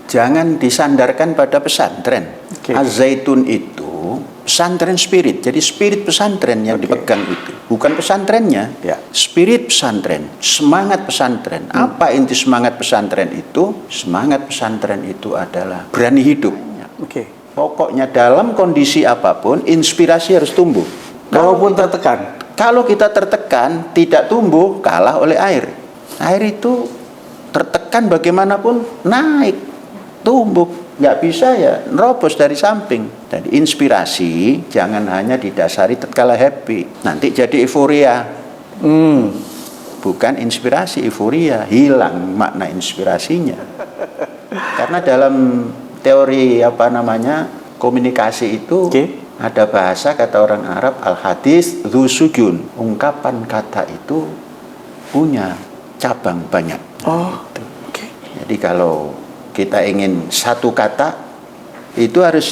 jangan disandarkan pada pesantren. Az-Zaitun itu pesantren spirit. Jadi spirit pesantren yang dipegang itu, bukan pesantrennya. Spirit pesantren, semangat pesantren. Apa inti semangat pesantren itu? Semangat pesantren itu adalah berani hidup. Pokoknya dalam kondisi apapun, inspirasi harus tumbuh. Walaupun tertekan. Kalau kita tertekan, tidak tumbuh, kalah oleh air. Air itu tertekan bagaimanapun naik, tumbuh. Nggak bisa ya, nerobos dari samping. Jadi inspirasi jangan hanya didasari tatkala happy. Nanti jadi euforia. Bukan inspirasi, euforia. Hilang makna inspirasinya. Karena dalam teori komunikasi itu ada bahasa kata orang Arab, al-hadis dzu sujun. Ungkapan kata itu punya cabang banyak. Jadi kalau kita ingin satu kata, itu harus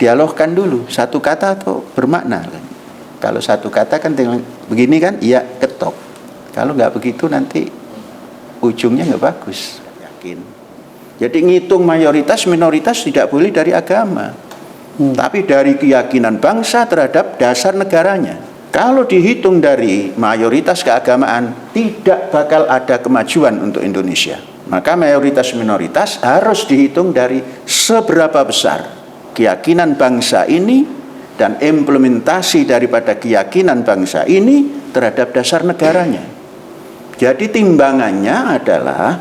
dialogkan dulu. Satu kata tuh bermakna kan. Kalau satu kata kan tinggal begini kan, iya ketok. Kalau nggak begitu nanti ujungnya nggak bagus. Yakin. Jadi ngitung mayoritas minoritas tidak boleh dari agama, tapi dari keyakinan bangsa terhadap dasar negaranya. Kalau dihitung dari mayoritas keagamaan, tidak bakal ada kemajuan untuk Indonesia. Maka mayoritas minoritas harus dihitung dari seberapa besar keyakinan bangsa ini dan implementasi daripada keyakinan bangsa ini terhadap dasar negaranya. Jadi timbangannya adalah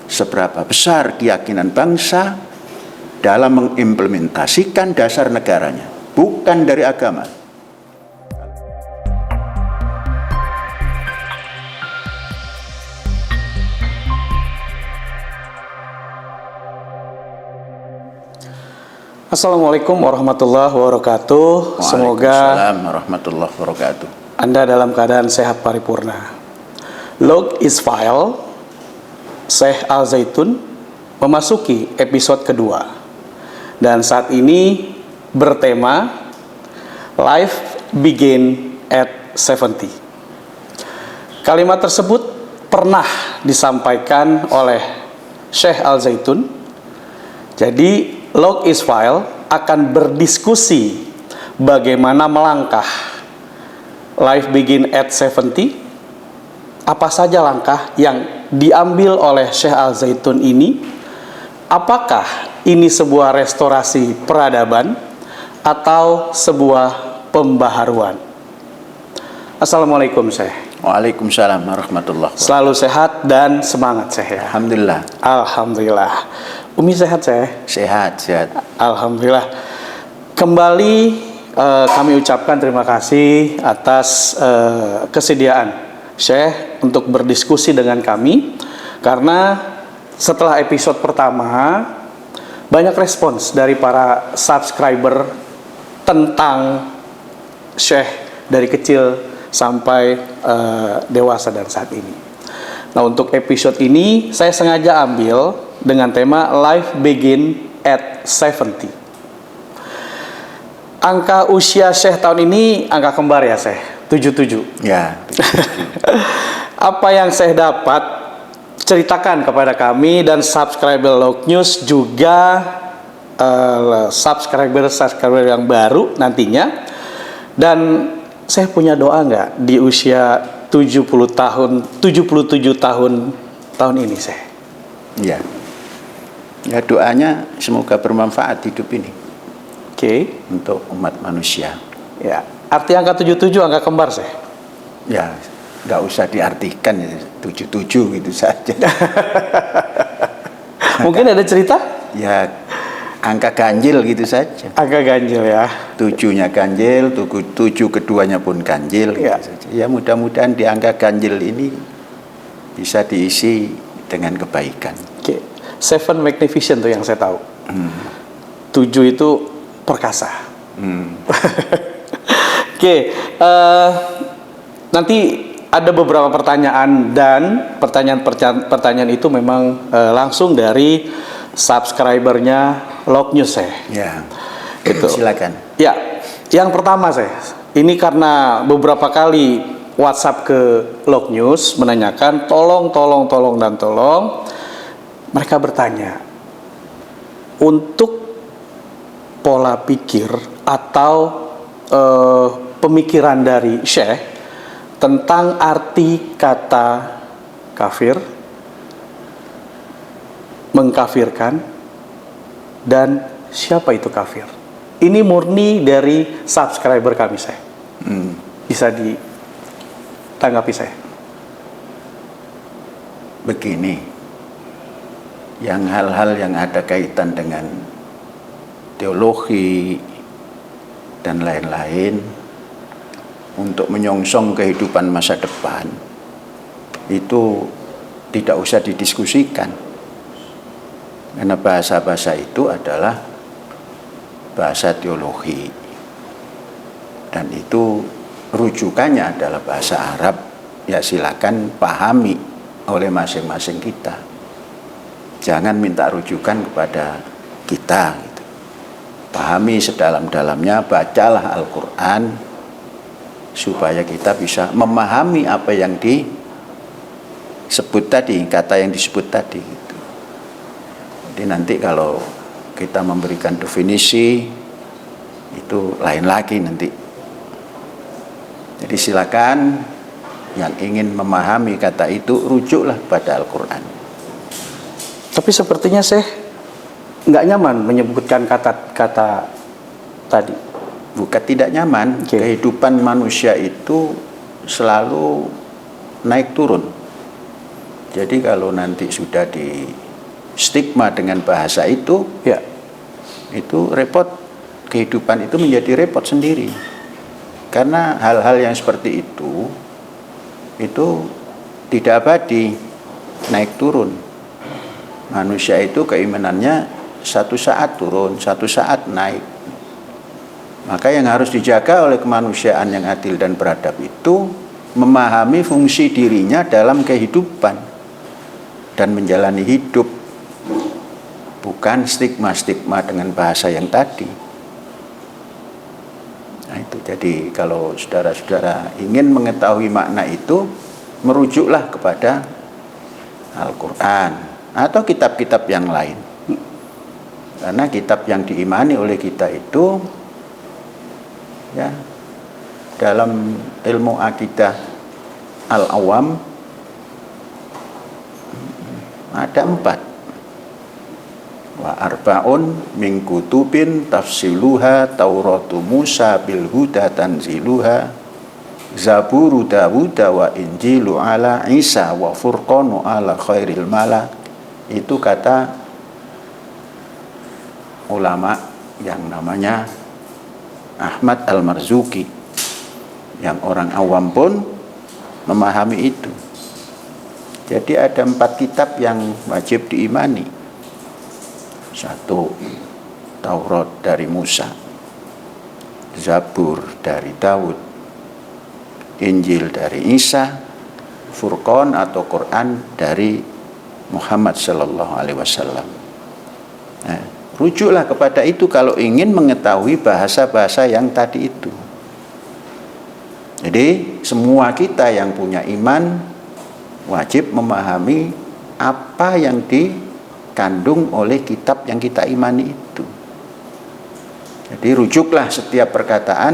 seberapa besar keyakinan bangsa dalam mengimplementasikan dasar negaranya, bukan dari agama. Assalamualaikum warahmatullahi wabarakatuh. Semoga Waalaikumsalam warahmatullahi wabarakatuh. Anda dalam keadaan sehat paripurna. Log is file. Syekh Al-Zaitun memasuki episode kedua. Dan saat ini bertema Life Begin at 70. Kalimat tersebut pernah disampaikan oleh Syekh Al-Zaitun. Jadi Log is File akan berdiskusi bagaimana melangkah Life Begin at 70. Apa saja langkah yang diambil oleh Syekh Al-Zaitun ini? Apakah ini sebuah restorasi peradaban atau sebuah pembaharuan? Assalamualaikum Syekh. Waalaikumsalam warahmatullahi wabarakatuh. Selalu sehat dan semangat Syekh ya. Alhamdulillah. Alhamdulillah. Umi sehat Syekh? Sehat. Alhamdulillah. Kembali kami ucapkan terima kasih atas kesediaan Syekh untuk berdiskusi dengan kami, karena setelah episode pertama banyak respons dari para subscriber tentang Syekh dari kecil sampai dewasa dan saat ini. Nah, untuk episode ini saya sengaja ambil dengan tema Life Begin at 70. Angka usia Syekh tahun ini angka kembar ya Syekh, 77. Ya. 77. Apa yang Syekh dapat, ceritakan kepada kami dan subscriber Log News, juga subscriber yang baru nantinya. Dan saya punya doa nggak di usia 77 tahun ini Syekh? Ya. Ya, doanya semoga bermanfaat hidup ini. Untuk umat manusia. Ya. Arti angka 77 angka kembar Syekh? Ya, nggak usah diartikan ya, 77 gitu saja. Mungkin ada cerita? Ya, angka ganjil gitu saja. Angka ganjil ya. 7-nya ganjil, 7 keduanya pun ganjil gitu saja. Ya, mudah-mudahan di angka ganjil ini bisa diisi dengan kebaikan. 7 magnificent tuh yang saya tahu. 7 itu perkasa. Nanti ada beberapa pertanyaan, dan pertanyaan itu memang langsung dari subscribernya Log News Ya. Gitu. Silakan. Ya, yang pertama ini karena beberapa kali WhatsApp ke Log News menanyakan tolong mereka bertanya, untuk pola pikir atau pemikiran dari Syekh tentang arti kata kafir, mengkafirkan, dan siapa itu kafir. Ini murni dari subscriber kami, Syekh. Bisa ditanggapi, Syekh? Begini, yang hal-hal yang ada kaitan dengan teologi dan lain-lain untuk menyongsong kehidupan masa depan itu tidak usah didiskusikan, karena bahasa-bahasa itu adalah bahasa teologi dan itu rujukannya adalah bahasa Arab. Ya silakan pahami oleh masing-masing kita, jangan minta rujukan kepada kita gitu. Pahami sedalam-dalamnya, bacalah Al-Quran supaya kita bisa memahami apa yang disebut tadi, kata yang disebut tadi gitu. Jadi nanti kalau kita memberikan definisi itu lain lagi nanti. Jadi silakan yang ingin memahami kata itu rujuklah pada Al-Quran. Tapi sepertinya Syekh nggak nyaman menyebutkan kata-kata tadi. Bukan tidak nyaman, kehidupan manusia itu selalu naik turun. Jadi kalau nanti sudah di stigma dengan bahasa itu, ya, itu repot. Kehidupan itu menjadi repot sendiri. Karena hal-hal yang seperti itu tidak abadi, naik turun. Manusia itu keimanannya satu saat turun, satu saat naik. Maka yang harus dijaga oleh kemanusiaan yang adil dan beradab itu memahami fungsi dirinya dalam kehidupan dan menjalani hidup, bukan stigma-stigma dengan bahasa yang tadi. Nah itu, jadi kalau saudara-saudara ingin mengetahui makna itu, merujuklah kepada Al-Quran atau kitab-kitab yang lain. Karena kitab yang diimani oleh kita itu, ya, dalam ilmu akidah Al-Awam ada 4. Wa arba'un min kutubin tafsiluha Tauratu Musa bil huda tanziluha Zaburu Dawud wa Injilu ala Isa wa Furqanu ala khairil mala. Itu kata ulama yang namanya Ahmad Al-Marzuki, yang orang awam pun memahami itu. Jadi ada 4 kitab yang wajib diimani. 1, Taurat dari Musa, Zabur dari Daud, Injil dari Isa, Furqan atau Quran dari Muhammad sallallahu alaihi wasallam. Nah, rujuklah kepada itu kalau ingin mengetahui bahasa-bahasa yang tadi itu. Jadi semua kita yang punya iman wajib memahami apa yang dikandung oleh kitab yang kita imani itu. Jadi rujuklah setiap perkataan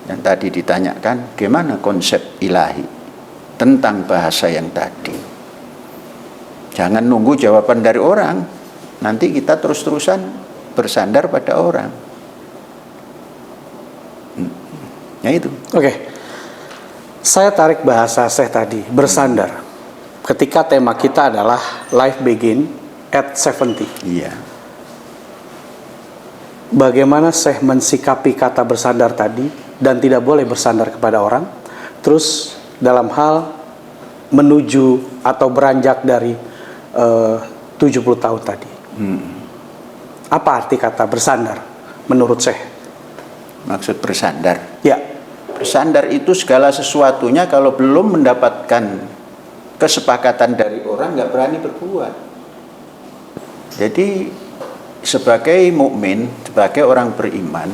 yang tadi ditanyakan, gimana konsep ilahi tentang bahasa yang tadi. Jangan nunggu jawaban dari orang, nanti kita terus-terusan bersandar pada orang. Ya itu. Oke. Saya tarik bahasa Syekh tadi, bersandar. Ketika tema kita adalah life begin at 70. Iya. Bagaimana Syekh mensikapi kata bersandar tadi dan tidak boleh bersandar kepada orang. Terus dalam hal menuju atau beranjak dari 70 tahun tadi. Apa arti kata bersandar menurut Syekh? Maksud bersandar? Ya. Bersandar itu segala sesuatunya kalau belum mendapatkan kesepakatan dari orang nggak berani berbuat. Jadi sebagai mukmin, sebagai orang beriman,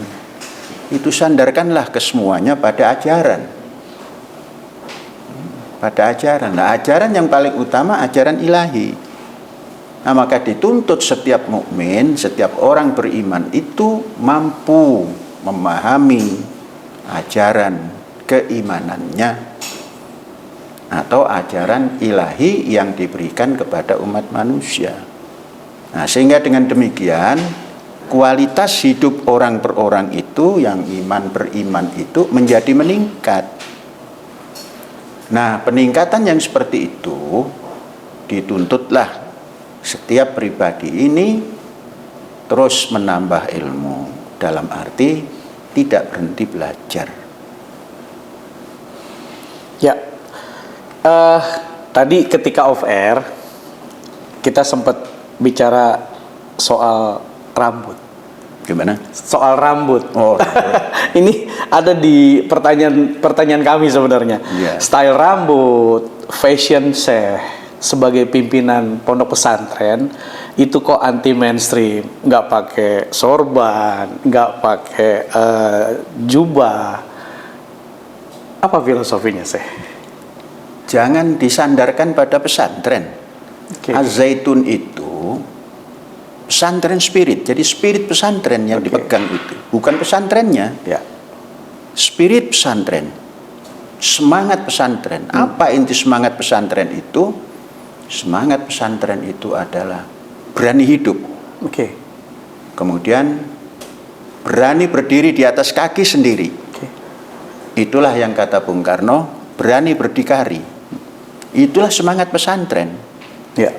itu sandarkanlah kesemuanya pada ajaran. Pada ajaran. Nah, ajaran yang paling utama ajaran ilahi. Nah, maka dituntut setiap mukmin, setiap orang beriman itu mampu memahami ajaran keimanannya atau ajaran ilahi yang diberikan kepada umat manusia. Nah, sehingga dengan demikian kualitas hidup orang per orang itu yang beriman itu menjadi meningkat. Nah, peningkatan yang seperti itu dituntutlah setiap pribadi ini terus menambah ilmu, dalam arti tidak berhenti belajar. Ya, tadi ketika off air kita sempat bicara soal rambut. Gimana? Soal rambut. Oh, ini ada di pertanyaan kami sebenarnya. Yeah. Style rambut, fashion Syekh sebagai pimpinan pondok pesantren itu kok anti mainstream, nggak pakai sorban, nggak pakai jubah. Apa filosofinya Syekh? jangan disandarkan pada pesantren. Okay. Az-Zaitun itu pesantren spirit, jadi spirit pesantren yang dipegang itu, bukan pesantrennya. Ya. Spirit pesantren, semangat pesantren. Apa inti semangat pesantren itu? Semangat pesantren itu adalah berani hidup. Oke. Kemudian berani berdiri di atas kaki sendiri. Okay. Itulah yang kata Bung Karno, berani berdikari. Itulah semangat pesantren. Ya.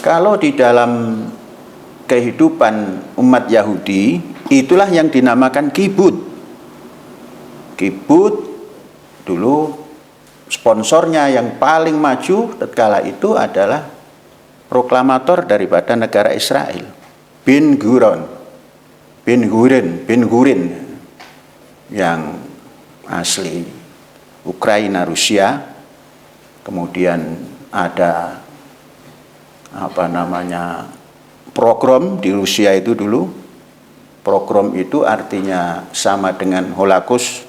Kalau di dalam kehidupan umat Yahudi, itulah yang dinamakan kibut. Kibut dulu sponsornya yang paling maju tatkala itu adalah proklamator daripada negara Israel, Ben Gurin yang asli Ukraina Rusia. Kemudian ada pogrom di Rusia itu dulu. Pogrom itu artinya sama dengan Holocaust.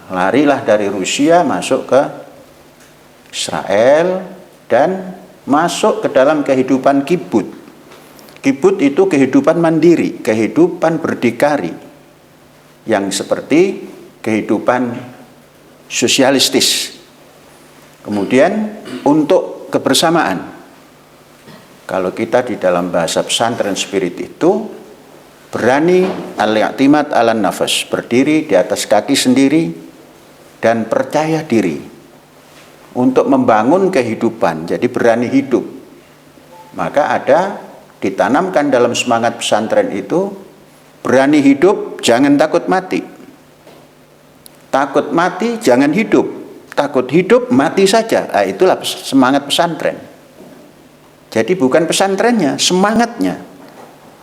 Larilah dari Rusia masuk ke Israel dan masuk ke dalam kehidupan kibut. Kibut itu kehidupan mandiri, kehidupan berdikari, yang seperti kehidupan sosialistis. Kemudian untuk kebersamaan, kalau kita di dalam bahasa pesantren spirit itu berani al-i'timad alan nafas, berdiri di atas kaki sendiri dan percaya diri untuk membangun kehidupan, jadi berani hidup. Maka ada ditanamkan dalam semangat pesantren itu, berani hidup, jangan takut mati. Takut mati, jangan hidup. Takut hidup, mati saja. Nah, itulah semangat pesantren. Jadi bukan pesantrennya, semangatnya.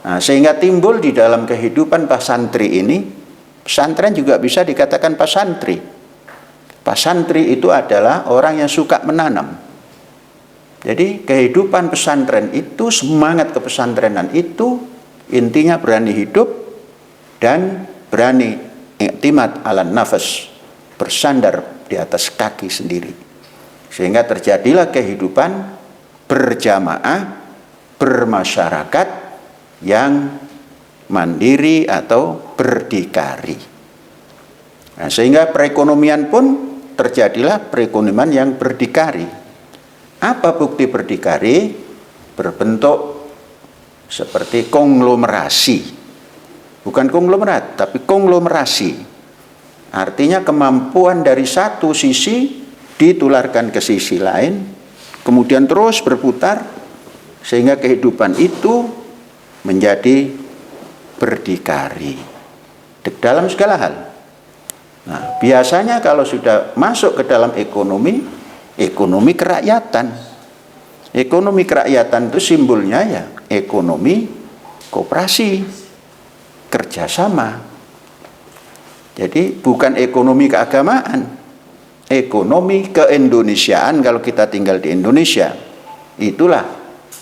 Nah, sehingga timbul di dalam kehidupan pasantri ini, pesantren juga bisa dikatakan pasantri. Pasantri itu adalah orang yang suka menanam. Jadi kehidupan pesantren itu, semangat kepesantrenan itu intinya berani hidup dan berani i'timad alan nafas, bersandar di atas kaki sendiri. Sehingga terjadilah kehidupan berjamaah, bermasyarakat yang mandiri atau berdikari. Nah, sehingga perekonomian pun terjadilah perekonomian yang berdikari. Apa bukti berdikari? Berbentuk seperti konglomerasi. Bukan konglomerat, tapi konglomerasi. Artinya kemampuan dari satu sisi ditularkan ke sisi lain, kemudian terus berputar, sehingga kehidupan itu menjadi berdikari dalam segala hal. Nah, biasanya kalau sudah masuk ke dalam ekonomi kerakyatan. Ekonomi kerakyatan itu simbolnya ya ekonomi koperasi, kerjasama. Jadi bukan ekonomi keagamaan, ekonomi keindonesiaan. Kalau kita tinggal di Indonesia, itulah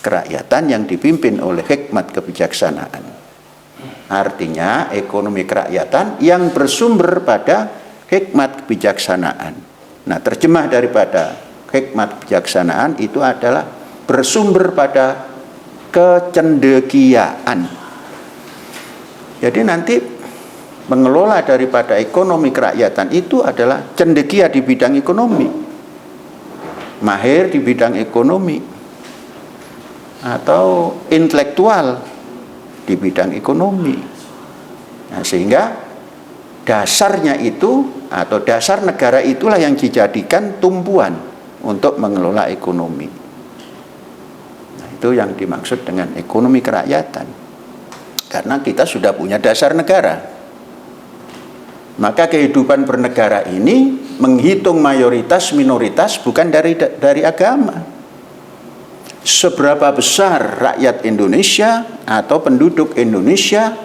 kerakyatan yang dipimpin oleh hikmat kebijaksanaan. Artinya ekonomi kerakyatan yang bersumber pada hikmat kebijaksanaan. Nah, terjemah daripada hikmat kebijaksanaan itu adalah bersumber pada kecendekiaan. Jadi nanti mengelola daripada ekonomi kerakyatan itu adalah cendekia di bidang ekonomi, mahir di bidang ekonomi, atau intelektual di bidang ekonomi. Nah, sehingga dasarnya itu atau dasar negara itulah yang dijadikan tumpuan untuk mengelola ekonomi. Nah, itu yang dimaksud dengan ekonomi kerakyatan. Karena kita sudah punya dasar negara. Maka kehidupan bernegara ini menghitung mayoritas minoritas bukan dari agama. Seberapa besar rakyat Indonesia atau penduduk Indonesia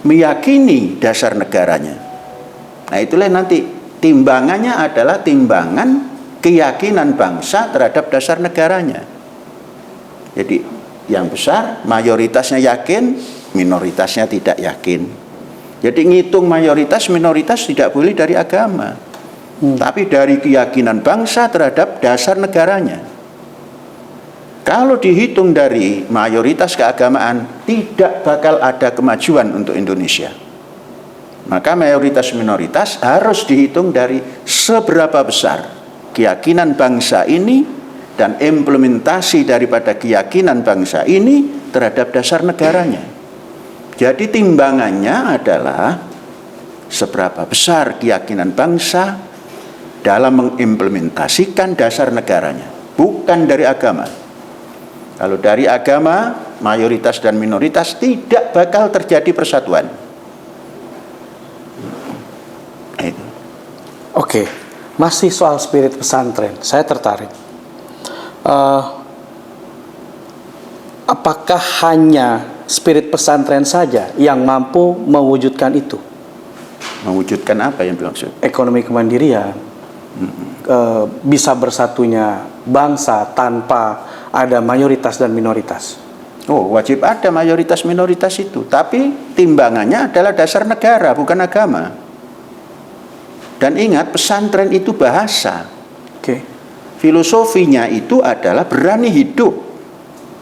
meyakini dasar negaranya. Nah, itulah nanti timbangannya adalah timbangan keyakinan bangsa terhadap dasar negaranya. Jadi yang besar mayoritasnya yakin, minoritasnya tidak yakin. Jadi ngitung mayoritas minoritas tidak boleh dari agama, tapi dari keyakinan bangsa terhadap dasar negaranya. Kalau dihitung dari mayoritas keagamaan, tidak bakal ada kemajuan untuk Indonesia. Maka mayoritas minoritas harus dihitung dari seberapa besar keyakinan bangsa ini dan implementasi daripada keyakinan bangsa ini terhadap dasar negaranya. Jadi timbangannya adalah seberapa besar keyakinan bangsa dalam mengimplementasikan dasar negaranya, bukan dari agama. Kalau dari agama, mayoritas dan minoritas tidak bakal terjadi persatuan. Oke, masih soal spirit pesantren, saya tertarik. Apakah hanya spirit pesantren saja yang mampu mewujudkan itu? Mewujudkan apa yang dimaksud? Ekonomi kemandirian, bisa bersatunya bangsa tanpa ada mayoritas dan minoritas. Oh, wajib ada mayoritas minoritas itu, tapi timbangannya adalah dasar negara, bukan agama. Dan ingat, pesantren itu bahasa. Oke. Filosofinya itu adalah berani hidup.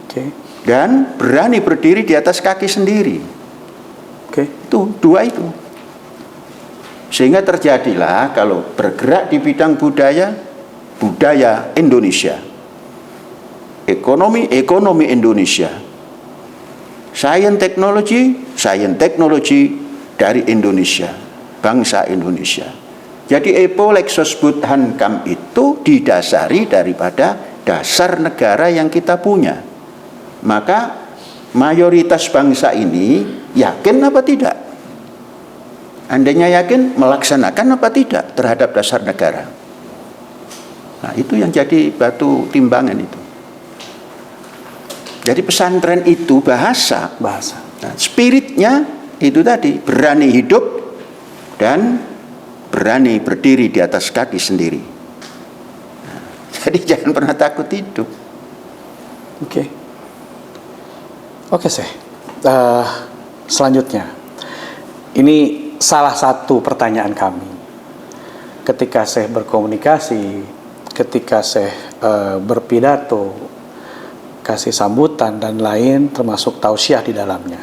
Oke. Dan berani berdiri di atas kaki sendiri. Oke. Itu dua itu. Sehingga terjadilah kalau bergerak di bidang budaya, budaya Indonesia. Ekonomi Indonesia. Sains teknologi dari Indonesia, bangsa Indonesia. Jadi Epo Lexos Budhan Kam itu didasari daripada dasar negara yang kita punya. Maka mayoritas bangsa ini yakin apa tidak? Andainya yakin, melaksanakan apa tidak terhadap dasar negara? Nah, itu yang jadi batu timbangan itu. Jadi pesantren itu bahasa. Nah, spiritnya itu tadi, berani hidup dan berani berdiri di atas kaki sendiri. Nah, jadi jangan pernah takut hidup. Oke. Oke, selanjutnya. Ini salah satu pertanyaan kami. Ketika saya berkomunikasi, ketika saya berpidato, kasih sambutan dan lain, termasuk tausiah di dalamnya,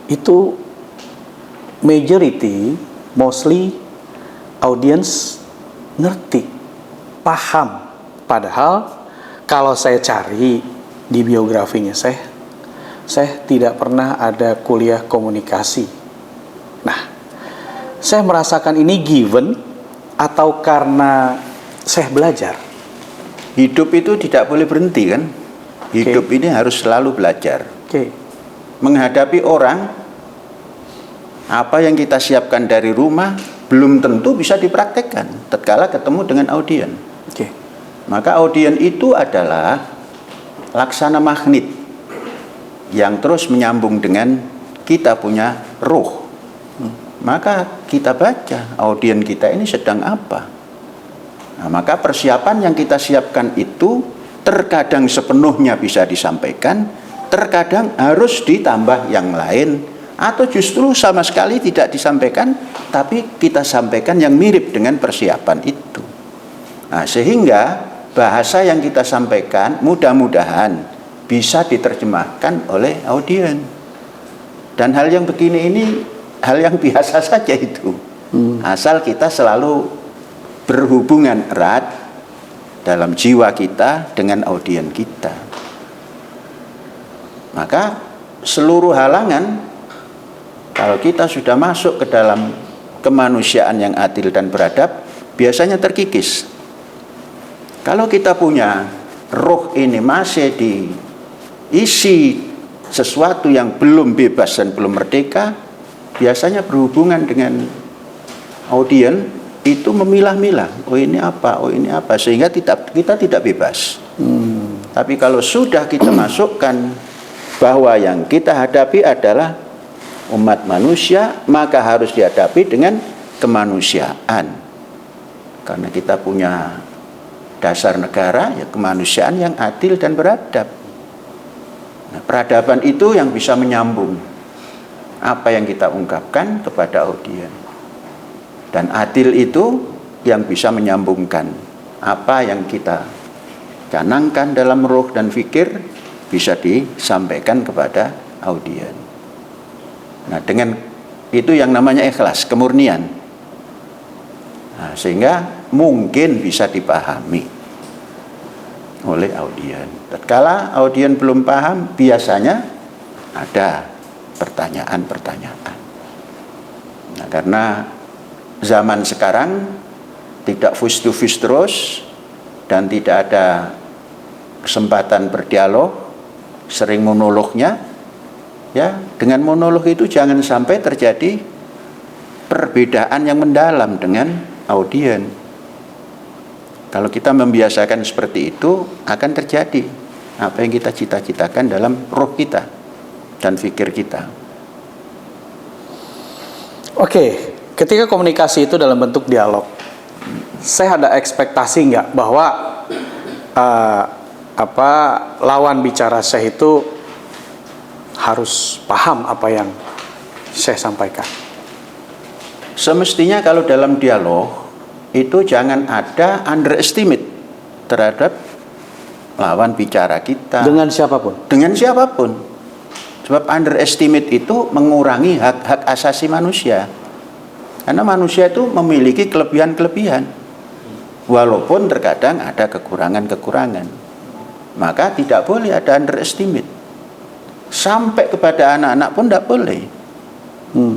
itu mostly audience ngerti, paham. Padahal kalau saya cari di biografinya saya tidak pernah ada kuliah komunikasi. Nah, saya merasakan ini given atau karena saya belajar. Hidup itu tidak boleh berhenti kan? Hidup ini harus selalu belajar. Menghadapi orang, apa yang kita siapkan dari rumah belum tentu bisa dipraktekkan tatkala ketemu dengan audien. Maka audien itu adalah laksana magnet yang terus menyambung dengan kita punya ruh. Maka kita baca audien kita ini sedang apa. Nah, maka persiapan yang kita siapkan itu terkadang sepenuhnya bisa disampaikan, terkadang harus ditambah yang lain, atau justru sama sekali tidak disampaikan, tapi kita sampaikan yang mirip dengan persiapan itu. Nah, sehingga bahasa yang kita sampaikan mudah-mudahan bisa diterjemahkan oleh audien. Dan hal yang begini ini hal yang biasa saja itu. Asal kita selalu berhubungan erat dalam jiwa kita dengan audien kita. Maka seluruh halangan, kalau kita sudah masuk ke dalam kemanusiaan yang adil dan beradab, biasanya terkikis. Kalau kita punya roh ini masih diisi sesuatu yang belum bebas dan belum merdeka, biasanya berhubungan dengan audien itu memilah-milah, oh ini apa, sehingga kita tidak bebas. Tapi kalau sudah kita masukkan bahwa yang kita hadapi adalah umat manusia, maka harus dihadapi dengan kemanusiaan. Karena kita punya dasar negara, ya kemanusiaan yang adil dan beradab. Nah, peradaban itu yang bisa menyambung apa yang kita ungkapkan kepada audien. Dan adil itu yang bisa menyambungkan apa yang kita canangkan dalam roh dan fikir bisa disampaikan kepada audien. Nah, dengan itu yang namanya ikhlas, kemurnian. Nah, sehingga mungkin bisa dipahami oleh audien. Tatkala audien belum paham, biasanya ada pertanyaan-pertanyaan. Nah, karena zaman sekarang tidak face to face terus dan tidak ada kesempatan berdialog, sering monolognya, ya dengan monolog itu jangan sampai terjadi perbedaan yang mendalam dengan audien. Kalau kita membiasakan seperti itu, akan terjadi apa yang kita cita-citakan dalam roh kita dan fikir kita. Oke, ketika komunikasi itu dalam bentuk dialog, saya ada ekspektasi nggak bahwa lawan bicara saya itu harus paham apa yang saya sampaikan? Semestinya kalau dalam dialog itu jangan ada underestimate terhadap lawan bicara kita. Dengan siapapun? Dengan siapapun. Sebab underestimate itu mengurangi hak-hak asasi manusia. Karena manusia itu memiliki kelebihan-kelebihan. Walaupun terkadang ada kekurangan-kekurangan. Maka tidak boleh ada underestimate. Sampai kepada anak-anak pun tidak boleh.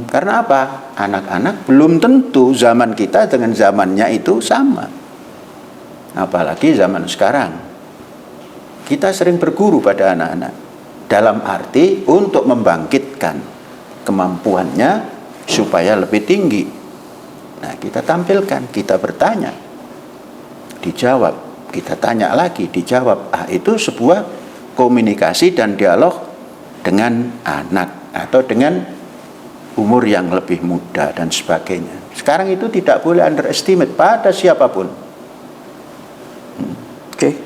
Karena apa? Anak-anak belum tentu zaman kita dengan zamannya itu sama. Apalagi zaman sekarang. Kita sering berguru pada anak-anak. Dalam arti untuk membangkitkan kemampuannya supaya lebih tinggi. Nah, kita tampilkan, kita bertanya, dijawab, kita tanya lagi, dijawab. Itu sebuah komunikasi dan dialog dengan anak atau dengan umur yang lebih muda dan sebagainya. Sekarang itu tidak boleh underestimate pada siapapun.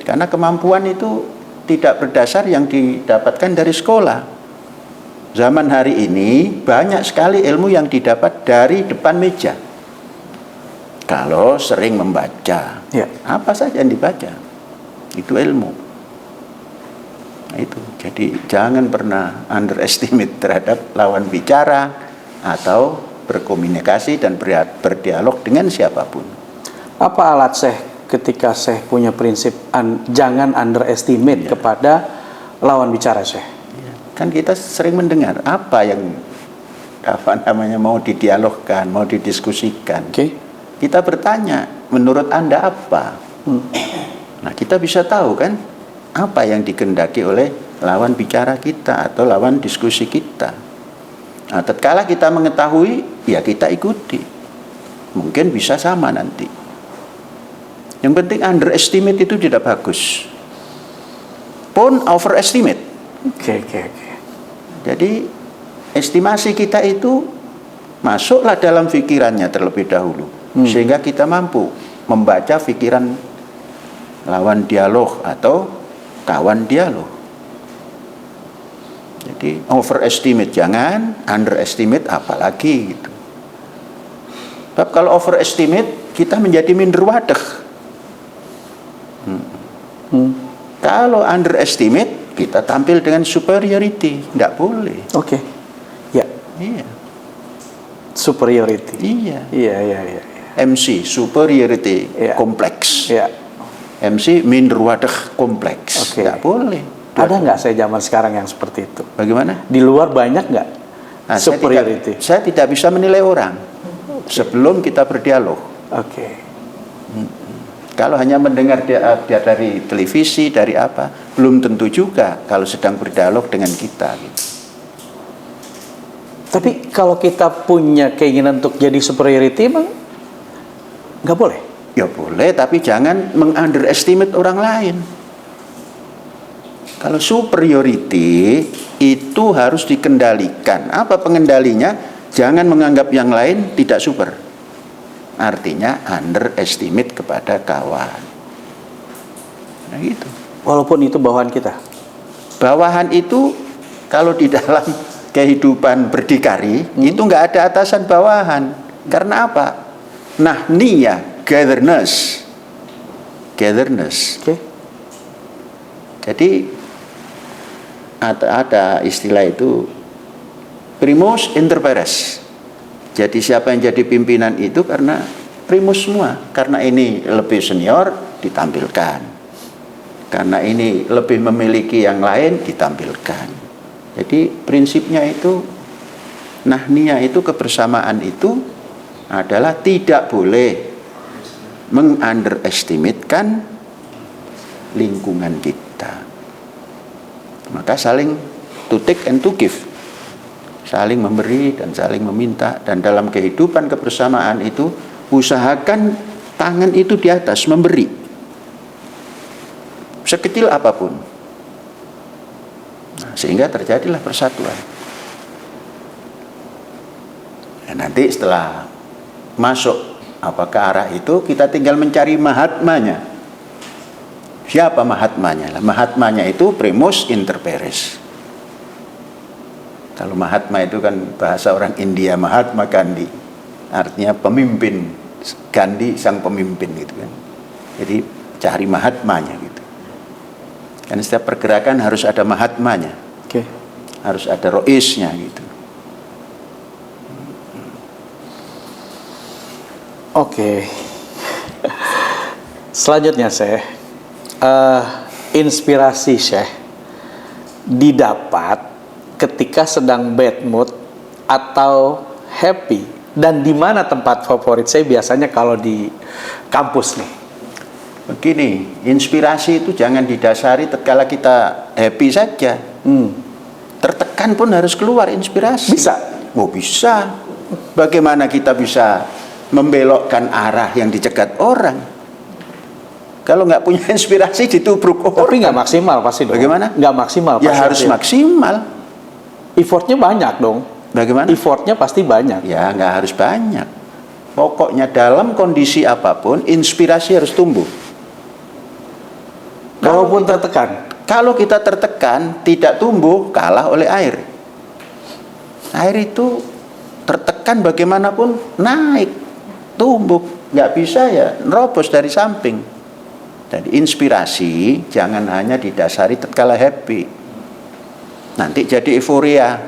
Karena kemampuan itu tidak berdasar yang didapatkan dari sekolah. Zaman hari ini banyak sekali ilmu yang didapat dari depan meja. Kalau sering membaca, apa saja yang dibaca itu ilmu. Nah, itu. Jadi jangan pernah underestimate terhadap lawan bicara atau berkomunikasi dan berdialog dengan siapapun. Apa alat Syekh ketika Syekh punya prinsip jangan underestimate kepada lawan bicara Syekh? Kan kita sering mendengar apa yang mau didialogkan, mau didiskusikan. Kita bertanya, menurut Anda apa? Nah, kita bisa tahu kan apa yang dikehendaki oleh lawan bicara kita atau lawan diskusi kita. Nah, tatkala kita mengetahui, ya kita ikuti. Mungkin bisa sama nanti. Yang penting underestimate itu tidak bagus. Pun overestimate. Jadi estimasi kita itu masuklah dalam pikirannya terlebih dahulu. Sehingga kita mampu membaca pikiran lawan dialog atau kawan dialog. Jadi overestimate jangan, underestimate apalagi gitu. Sebab kalau overestimate kita menjadi minder wadeh. Kalau underestimate, kita tampil dengan superiority. Nggak boleh. Oke. Ya, Iya. superiority. Iya. Iya, iya, iya. MC, superiority Iya. kompleks. Ya. MC, minderwaardig kompleks. Oke. Nggak boleh. Ada nggak saya zaman sekarang yang seperti itu? Bagaimana? Di luar banyak nggak Nah, superiority? saya tidak bisa menilai orang sebelum kita berdialog. Oke. Kalau hanya mendengar dia dari televisi, dari apa, belum tentu juga kalau sedang berdialog dengan kita. Gitu. Tapi kalau kita punya keinginan untuk jadi superiority, emang nggak boleh? Ya boleh, tapi jangan meng-underestimate orang lain. Kalau superiority itu harus dikendalikan. Apa pengendalinya? Jangan menganggap yang lain tidak super. Artinya underestimate kepada kawan. Nah gitu. Walaupun itu bawahan kita. Bawahan itu kalau di dalam kehidupan berdikari itu nggak ada atasan bawahan. Karena apa? Nah, nia, gatherness. Oke. Jadi ada istilah itu primus inter pares. Jadi siapa yang jadi pimpinan itu karena primus semua. Karena ini lebih senior ditampilkan. Karena ini lebih memiliki yang lain ditampilkan. Jadi prinsipnya itu nahnia itu kebersamaan itu adalah tidak boleh meng-underestimatekan lingkungan kita. Maka saling to take and to give, saling memberi dan saling meminta. Dan dalam kehidupan kebersamaan itu usahakan tangan itu di atas memberi, sekecil apapun. Nah, sehingga terjadilah persatuan. Nah, nanti setelah masuk ke arah itu kita tinggal mencari mahatmanya. Siapa mahatmanya? Mahatmanya itu primus inter pares. Kalau Mahatma itu kan bahasa orang India, Mahatma Gandhi, artinya pemimpin. Gandhi sang pemimpin gitu kan. Jadi cari Mahatmanya gitu. Kan setiap pergerakan harus ada Mahatmanya. Oke. Harus ada roisnya gitu. Oke. Selanjutnya inspirasi Syekh didapat ketika sedang bad mood atau happy, dan di mana tempat favorit saya biasanya kalau di kampus nih? Begini, inspirasi itu jangan didasari tatkala kita happy saja. Tertekan pun harus keluar inspirasi. Bisa? Oh bisa. Bagaimana kita bisa membelokkan arah yang dicegat orang? Kalau nggak punya inspirasi ditubruk orang. Tapi nggak maksimal pasti dong. Bagaimana? Nggak maksimal. Ya pasti harus maksimal. Effortnya banyak dong. Bagaimana? Effortnya pasti banyak. Ya nggak harus banyak. Pokoknya dalam kondisi apapun inspirasi harus tumbuh. Walaupun tertekan. Kalau kita tertekan tidak tumbuh, kalah oleh air. Air itu tertekan bagaimanapun naik, tumbuh, nggak bisa ya nerobos dari samping. Jadi inspirasi jangan hanya didasari tatkala happy. Nanti jadi euforia.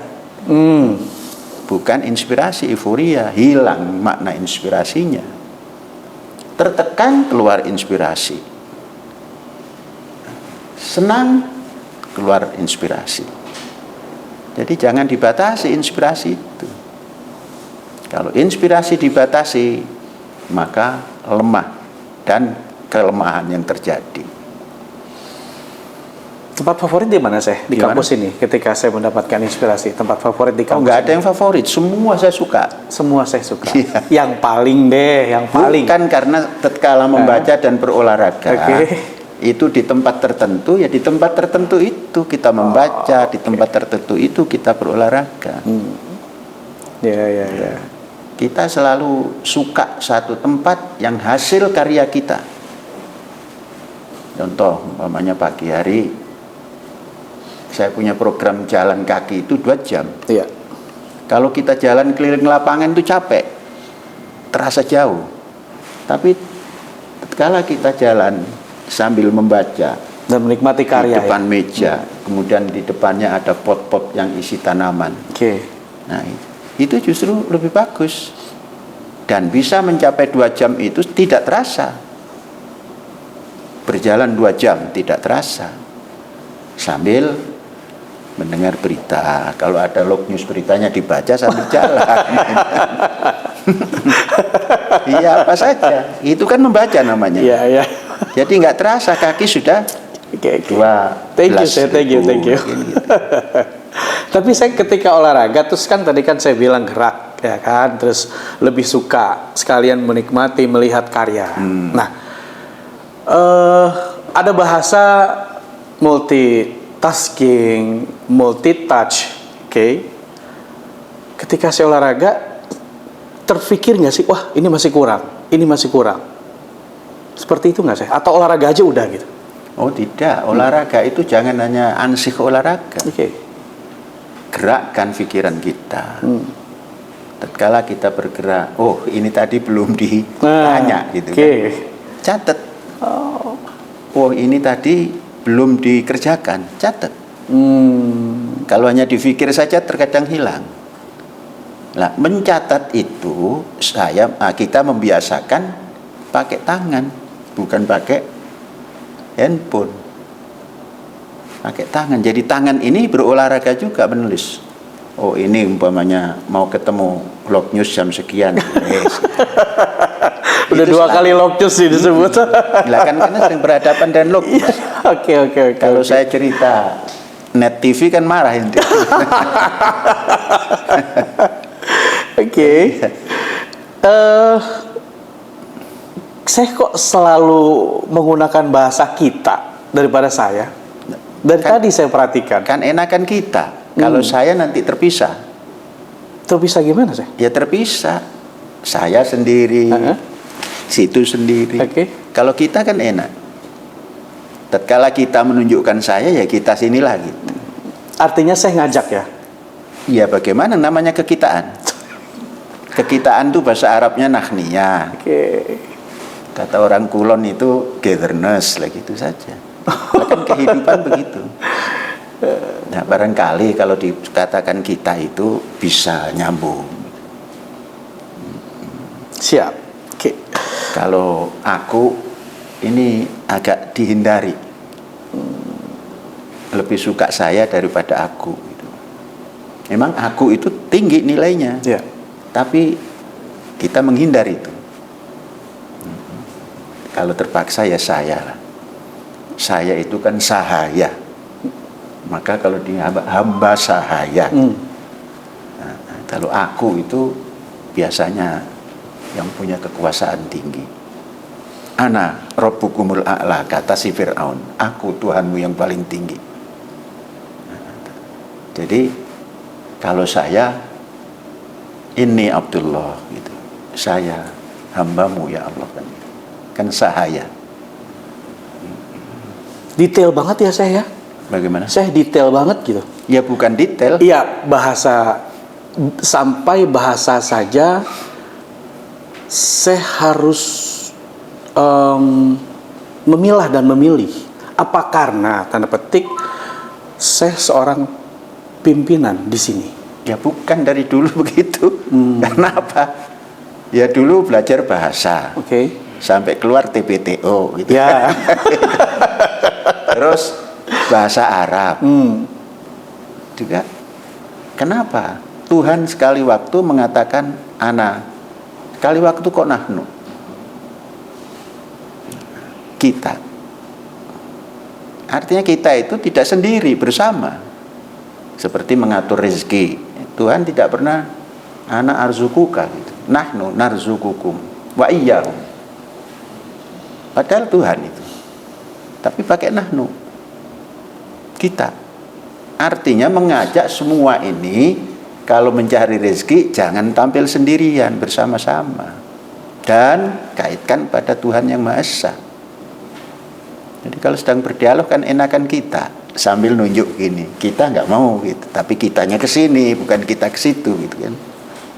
Bukan inspirasi, euforia, hilang makna inspirasinya. Tertekan keluar inspirasi. Senang keluar inspirasi. Jadi jangan dibatasi inspirasi itu. Kalau inspirasi dibatasi, maka lemah dan kelemahan yang terjadi. Tempat favorit di mana Di kampus ini ketika saya mendapatkan inspirasi. Tempat favorit di kampus. Oh, nggak ada yang favorit, semua saya suka. Semua saya suka. Iya. Yang paling deh, yang paling. Bukan karena tatkala membaca dan berolahraga. Oke. Itu di tempat tertentu, ya di tempat tertentu itu kita membaca, di tempat tertentu itu kita berolahraga. Ya. Kita selalu suka satu tempat yang hasil karya kita. Contoh, umpamanya pagi hari saya punya program jalan kaki itu 2 jam. Iya. Kalau kita jalan keliling lapangan itu capek, terasa jauh. Tapi kalau kita jalan sambil membaca Dan menikmati karya. Di depan meja, kemudian di depannya ada pot-pot yang isi tanaman. Oke. Nah, itu justru lebih bagus. Dan bisa mencapai 2 jam itu tidak terasa. Berjalan 2 jam tidak terasa. Sambil mendengar berita. Kalau ada log news beritanya dibaca sambil jalan. Iya, apa saja. Itu kan membaca namanya. Iya, iya. Jadi nggak terasa kaki sudah Oke. 12 Thank you, saya thank you. gitu. Tapi saya ketika olahraga terus kan tadi kan saya bilang gerak ya kan, terus lebih suka sekalian menikmati melihat karya. Nah, ada bahasa multitasking, multitouch, oke? Ketika saya olahraga terpikir nggak sih, wah ini masih kurang, ini masih kurang. Seperti itu nggak sih? Atau olahraga aja udah gitu? Oh tidak, olahraga itu jangan hanya ansih olahraga. Oke. Gerakkan pikiran kita. Tatkala kita bergerak, oh ini tadi belum ditanya gitu kan. Catat. Oh ini tadi belum dikerjakan, catat. Kalau hanya dipikir saja terkadang hilang. Nah, mencatat itu kita membiasakan pakai tangan, bukan pakai handphone. Pakai tangan. Jadi tangan ini berolahraga juga menulis. Oh ini umpamanya mau ketemu log news jam sekian. Udah 2 kali log news sih disebut. Lah kan karena sering berhadapan dengan log news. Oke. Kalau saya cerita Net TV kan marah itu. Oke. Saya kok selalu menggunakan bahasa kita daripada saya. Dari tadi saya perhatikan. Kan enakan kita. Kalau saya nanti terpisah. Terpisah gimana sih? Ya terpisah. Saya sendiri, situ sendiri. Oke. Kalau kita kan enak. Tatkala kita menunjukkan saya, ya kita sini lagi. Artinya saya ngajak ya? Ya bagaimana namanya kekitaan? Kekitaan itu bahasa Arabnya nahniyah. Oke. Kata orang Kulon itu gatherness, lah gitu saja. Bahkan kehidupan begitu. Nah barangkali kalau dikatakan kita itu bisa nyambung. Siap. Oke. Kalau aku ini agak dihindari. Lebih suka saya daripada aku. Memang aku itu tinggi nilainya. Ya. Tapi kita menghindar itu. Kalau terpaksa ya saya lah. Saya itu kan sahaya. Maka kalau dia hamba sahaya. Nah, kalau aku itu biasanya yang punya kekuasaan tinggi. Ana rabbukumul a'la, kata si Fir'aun. Aku Tuhanmu yang paling tinggi. Jadi kalau saya ini Abdullah gitu. Saya hambamu ya Allah kan sahaya. Detail banget ya saya ya. Bagaimana? Saya detail banget gitu. Ya bukan detail. Iya, bahasa sampai bahasa saja saya harus memilah dan memilih. Apa karena tanda petik saya seorang pimpinan di sini? Ya bukan, dari dulu begitu. Karena apa? Ya dulu belajar bahasa. Oke. Sampai keluar TPTO gitu. Ya. Terus bahasa Arab. Juga. Kenapa? Tuhan sekali waktu mengatakan ana. Sekali waktu kok nahnu. Kita. Artinya kita itu tidak sendiri, bersama. Seperti mengatur rezeki. Tuhan tidak pernah ana arzukuka gitu. Nahnu narzukukum wa iyyahum. Padahal Tuhan itu. Tapi pakai nahnu. Kita. Artinya mengajak semua ini kalau mencari rezeki jangan tampil sendirian, bersama-sama. Dan kaitkan pada Tuhan yang Maha Esa. Jadi kalau sedang berdialog kan enakan kita sambil nunjuk gini. Kita nggak mau gitu, tapi kitanya ke sini, bukan kita ke situ gitu kan.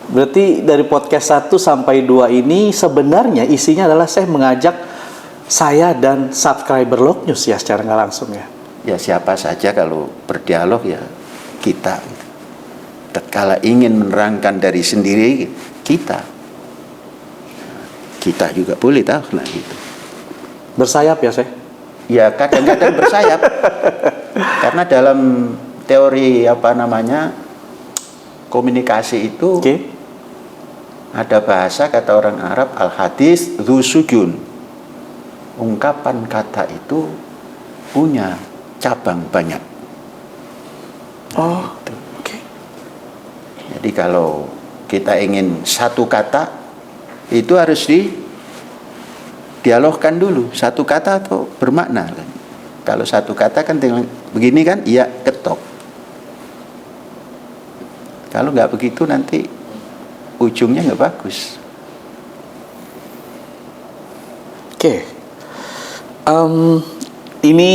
Berarti dari podcast 1 sampai 2 ini sebenarnya isinya adalah saya mengajak saya dan subscriber Log News ya secara nggak langsung ya. Ya siapa saja kalau berdialog ya kita. Tatkala ingin menerangkan dari sendiri kita juga boleh tahu lah gitu. Bersayap ya Syekh? Ya kadang-kadang bersayap. Karena dalam teori komunikasi itu ada bahasa kata orang Arab al-hadis dzu sujun. Ungkapan kata itu punya cabang banyak. Oh, Jadi kalau kita ingin satu kata itu harus dialogkan dulu. Satu kata atau bermakna kan. Kalau satu kata kan begini kan, iya ketok. Kalau nggak begitu nanti ujungnya nggak bagus. Ini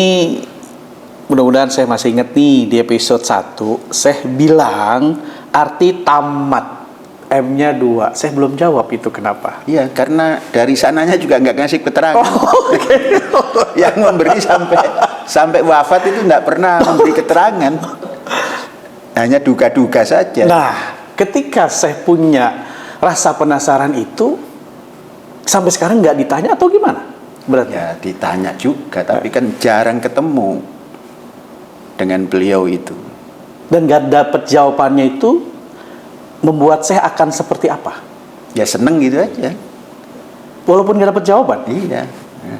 mudah-mudahan saya masih ingat nih di episode 1 saya bilang arti tamat M-nya 2. Saya belum jawab itu kenapa. Iya, karena dari sananya juga nggak ngasih keterangan. Yang memberi sampai wafat itu nggak pernah memberi keterangan. Hanya duga-duga saja. Nah, ketika saya punya rasa penasaran itu, sampai sekarang nggak ditanya atau gimana? Berarti? Ya ditanya juga, tapi kan jarang ketemu dengan beliau itu. Dan nggak dapet jawabannya itu, membuat saya akan seperti apa? Ya seneng gitu aja. Walaupun nggak dapet jawaban? Iya.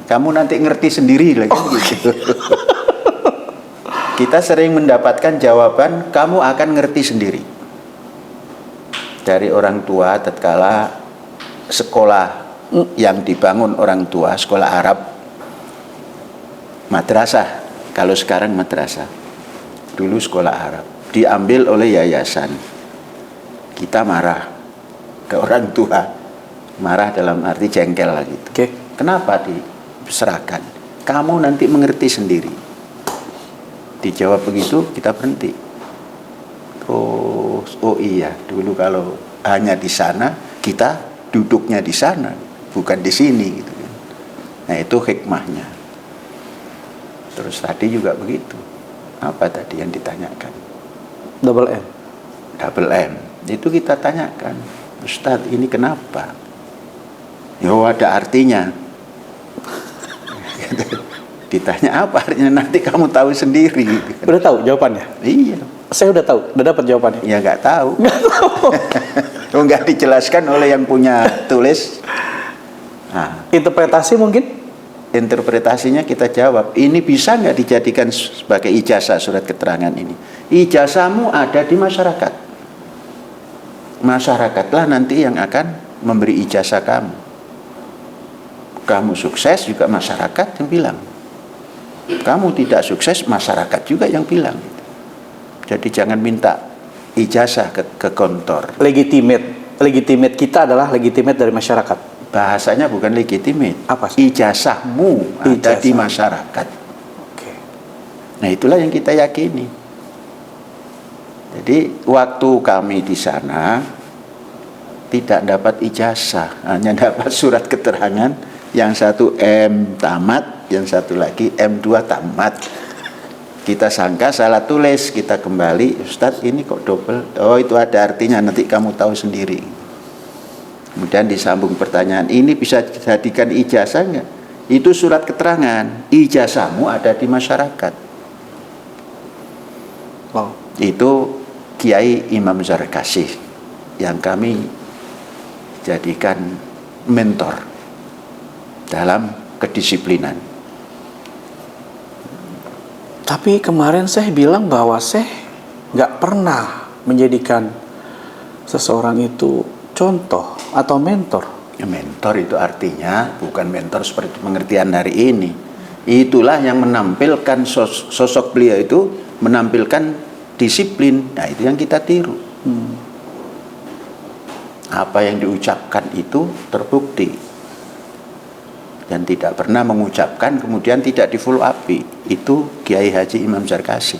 Kamu nanti ngerti sendiri lagi. Gitu. Kita sering mendapatkan jawaban, kamu akan ngerti sendiri. Dari orang tua tatkala sekolah yang dibangun orang tua, sekolah Arab, madrasah. Kalau sekarang madrasah. Dulu sekolah Arab. Diambil oleh yayasan. Kita marah ke orang tua. Marah dalam arti jengkel lah gitu. Kenapa diserahkan? Kamu nanti mengerti sendiri. Dijawab begitu, kita berhenti. Oh iya, dulu kalau hanya di sana, kita duduknya di sana, bukan di sini gitu. Nah itu hikmahnya. Terus tadi juga begitu. Apa tadi yang ditanyakan? Double M. Double M. Itu kita tanyakan, Ustadz ini kenapa? Yo ada artinya. Ditanya apa artinya, nanti kamu tahu sendiri. Udah tahu jawabannya? Iya. Saya udah tahu, udah dapat jawabannya. Ya nggak tahu. Nggak tahu. Nggak dijelaskan oleh yang punya tulis. Nah, interpretasi mungkin? Interpretasinya kita jawab. Ini bisa nggak dijadikan sebagai ijazah surat keterangan ini? Ijazahmu ada di masyarakat. Masyarakatlah nanti yang akan memberi ijazah kamu. Kamu sukses juga masyarakat yang bilang. Kamu tidak sukses masyarakat juga yang bilang. Jadi jangan minta ijazah ke kantor. Legitimate kita adalah legitimate dari masyarakat. Bahasanya bukan legitimate. Apa sih? Ijazahmu ada di masyarakat. Nah itulah yang kita yakini. Jadi waktu kami di sana tidak dapat ijazah, hanya dapat surat keterangan. Yang satu M tamat, yang satu lagi M2 tamat. Kita sangka salah tulis, kita kembali, Ustadz ini kok double? Oh itu ada artinya, nanti kamu tahu sendiri. Kemudian disambung pertanyaan, ini bisa dijadikan ijazah nggak? Itu surat keterangan, ijazahmu ada di masyarakat. Wow. Itu Kiai Imam Zarkasih yang kami jadikan mentor dalam kedisiplinan. Tapi kemarin saya bilang bahwa saya nggak pernah menjadikan seseorang itu contoh atau mentor. Ya, mentor itu artinya bukan mentor seperti pengertian hari ini. Itulah yang menampilkan sosok beliau itu menampilkan disiplin. Nah itu yang kita tiru. Apa yang diucapkan itu terbukti. Dan tidak pernah mengucapkan kemudian tidak di follow up. Itu Kiai Haji Imam Zarkasih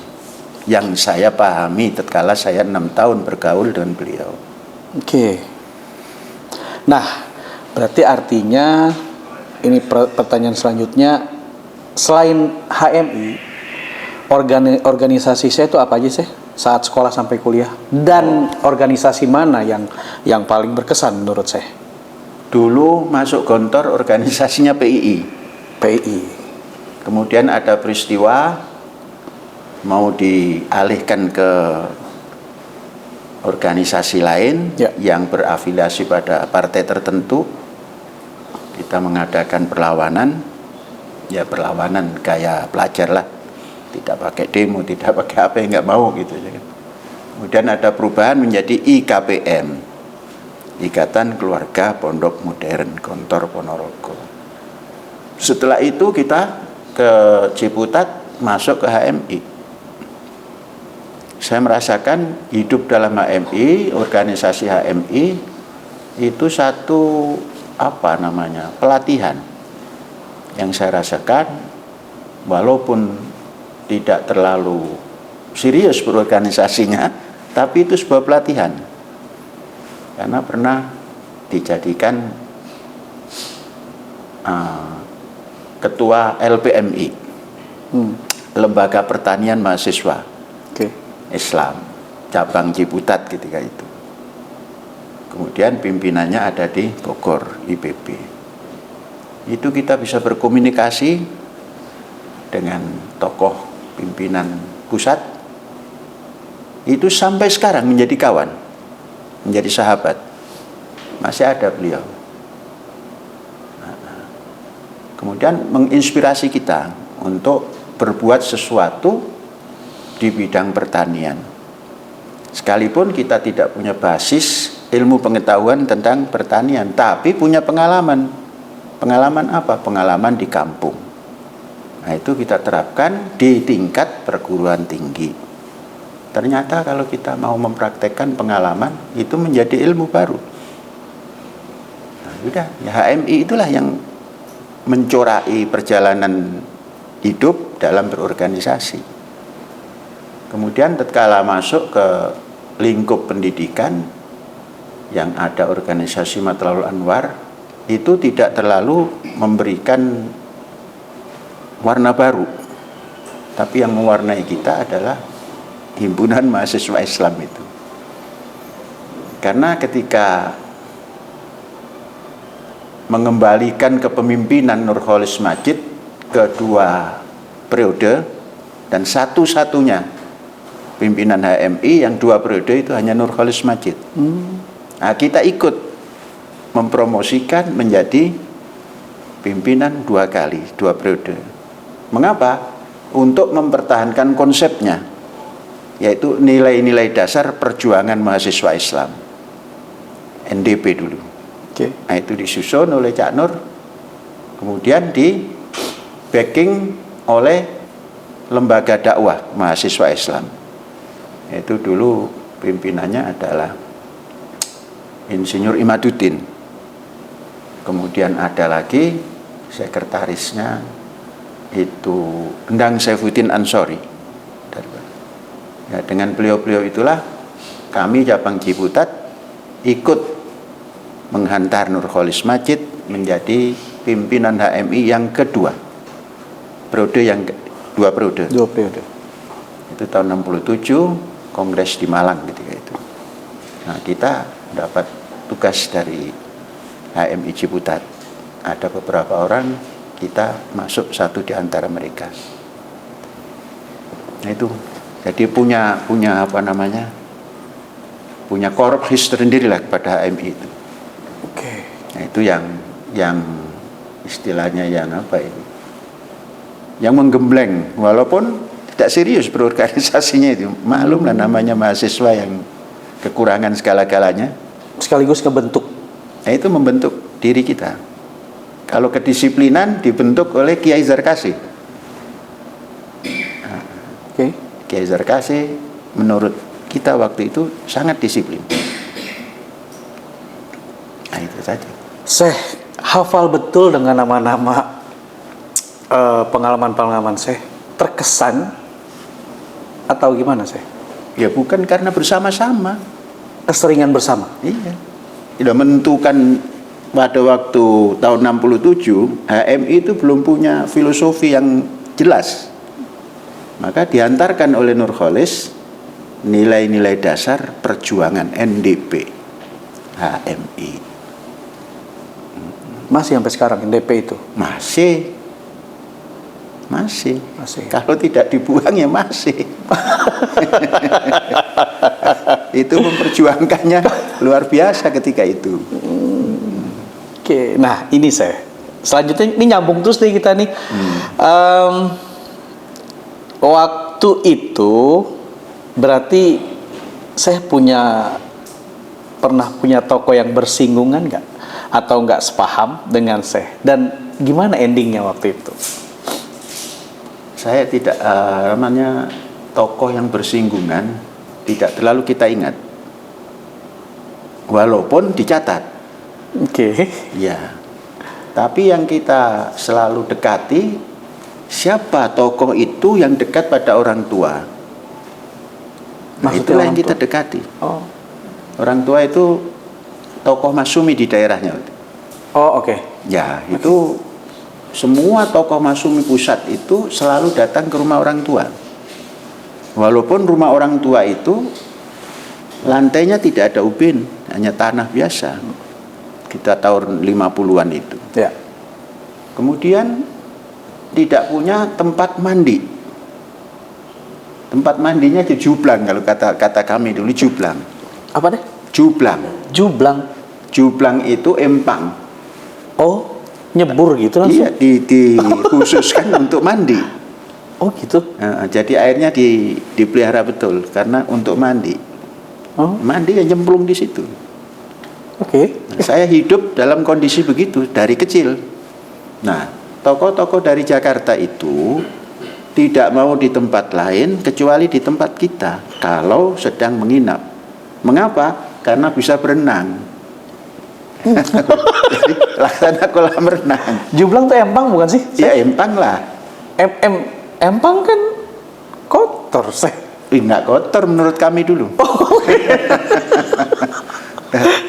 yang saya pahami tatkala saya 6 tahun bergaul dengan beliau. Nah berarti artinya ini pertanyaan selanjutnya. Selain HMI, organisasi saya itu apa aja sih saat sekolah sampai kuliah? Dan organisasi mana yang paling berkesan menurut saya? Dulu masuk Gontor organisasinya PII. PII. Kemudian ada peristiwa mau dialihkan ke organisasi lain yang berafiliasi pada partai tertentu. Kita mengadakan perlawanan, ya perlawanan kayak pelajar lah, tidak pakai demo, tidak pakai apa yang nggak mau gitu. Kemudian ada perubahan menjadi IKPM, Ikatan Keluarga Pondok Modern Gontor Ponorogo. Setelah itu kita ke Ciputat, masuk ke HMI. Saya merasakan hidup dalam HMI, organisasi HMI itu satu pelatihan yang saya rasakan, walaupun tidak terlalu serius berorganisasinya, tapi itu sebuah pelatihan karena pernah dijadikan ketua LPMI, Lembaga Pertanian Mahasiswa Islam cabang Ciputat ketika itu. Kemudian pimpinannya ada di Bogor, IPB. Itu kita bisa berkomunikasi dengan tokoh pimpinan pusat. Itu sampai sekarang menjadi kawan, menjadi sahabat. Masih ada beliau. Kemudian menginspirasi kita untuk berbuat sesuatu di bidang pertanian. Sekalipun kita tidak punya basis ilmu pengetahuan tentang pertanian, tapi punya pengalaman. Pengalaman apa? Pengalaman di kampung. Nah, itu kita terapkan di tingkat perguruan tinggi. Ternyata kalau kita mau mempraktekkan pengalaman, itu menjadi ilmu baru. Nah, udah, ya HMI itulah yang mencorai perjalanan hidup dalam berorganisasi. Kemudian tatkala masuk ke lingkup pendidikan yang ada organisasi Matlabul Anwar, itu tidak terlalu memberikan warna baru, tapi yang mewarnai kita adalah himpunan mahasiswa Islam itu. Karena ketika mengembalikan kepemimpinan Nurholis Majid kedua periode dan satu-satunya pimpinan HMI yang 2 periode itu hanya Nurholis Majid. Nah, kita ikut mempromosikan menjadi pimpinan 2 kali, 2 periode. Mengapa? Untuk mempertahankan konsepnya, yaitu nilai-nilai dasar perjuangan mahasiswa Islam, NDP dulu. Nah, itu disusun oleh Cak Nur, kemudian di backing oleh lembaga dakwah mahasiswa Islam. Itu dulu pimpinannya adalah Insinyur Imaduddin. Kemudian ada lagi sekretarisnya itu Endang Saifuddin Ansori. Ya, dengan beliau-beliau itulah kami cabang Ciputat ikut menghantar Nurholis Majid menjadi pimpinan HMI yang kedua. Periode yang 2 periode. 2 periode. Itu tahun 67 Kongres di Malang ketika itu. Nah, kita dapat tugas dari HMI Ciputat. Ada beberapa orang, kita masuk satu di antara mereka. Nah, itu jadi punya punya korupsi tersendiri lah kepada HMI itu. Nah, itu yang istilahnya yang apa ini? Yang menggembleng, walaupun tidak serius berorganisasinya itu. Maklum lah namanya mahasiswa yang kekurangan segala-galanya. Sekaligus kebentuk. Nah, itu membentuk diri kita. Kalau kedisiplinan dibentuk oleh Kiai Zarkasi. Nah, Kiai Zarkasi menurut kita waktu itu sangat disiplin. Nah, itu saja. Saya hafal betul dengan nama-nama pengalaman-pengalaman saya. Terkesan atau gimana sih? Ya bukan karena bersama-sama. Keseringan bersama. Iya. Tidak menentukan pada waktu tahun 67 HMI itu belum punya filosofi yang jelas. Maka diantarkan oleh Nurcholish nilai-nilai dasar perjuangan NDP HMI. Masih sampai sekarang NDP itu? Masih. Kalau tidak dibuang ya masih. Itu memperjuangkannya luar biasa ketika itu. Oke, nah ini saya. Selanjutnya ini nyambung terus nih kita nih. Waktu itu berarti saya pernah punya tokoh yang bersinggungan nggak? Atau nggak sepaham dengan saya? Dan gimana endingnya waktu itu? Saya tidak namanya tokoh yang bersinggungan tidak terlalu kita ingat, walaupun dicatat. Oke. Ya, tapi yang kita selalu dekati siapa tokoh itu yang dekat pada orang tua. Nah, itulah yang kita dekati. Oh. Orang tua itu tokoh Masyumi di daerahnya. Oh, oke. Ya, itu semua tokoh Masyumi pusat itu selalu datang ke rumah orang tua. Walaupun rumah orang tua itu lantainya tidak ada ubin, hanya tanah biasa. Kita tahun 50-an itu. Ya. Kemudian tidak punya tempat mandi. Tempat mandinya di jublang, kalau kata kami dulu jublang. Apa deh? Jublang. Jublang. Jublang itu empang. Oh, nyebur gitu langsung? Iya, dikhususkan untuk mandi. Oh gitu. Jadi airnya dipelihara betul karena untuk mandi. Oh. Mandi yang nyemplung di situ. Oke. Nah, saya hidup dalam kondisi begitu dari kecil. Nah, tokoh-tokoh dari Jakarta itu tidak mau di tempat lain kecuali di tempat kita kalau sedang menginap. Mengapa? Karena bisa berenang. Jadi, laksana kolam renang. Jublang tuh empang bukan sih? Ya empang lah. Empang kan kotor, saya. Nggak kotor menurut kami dulu.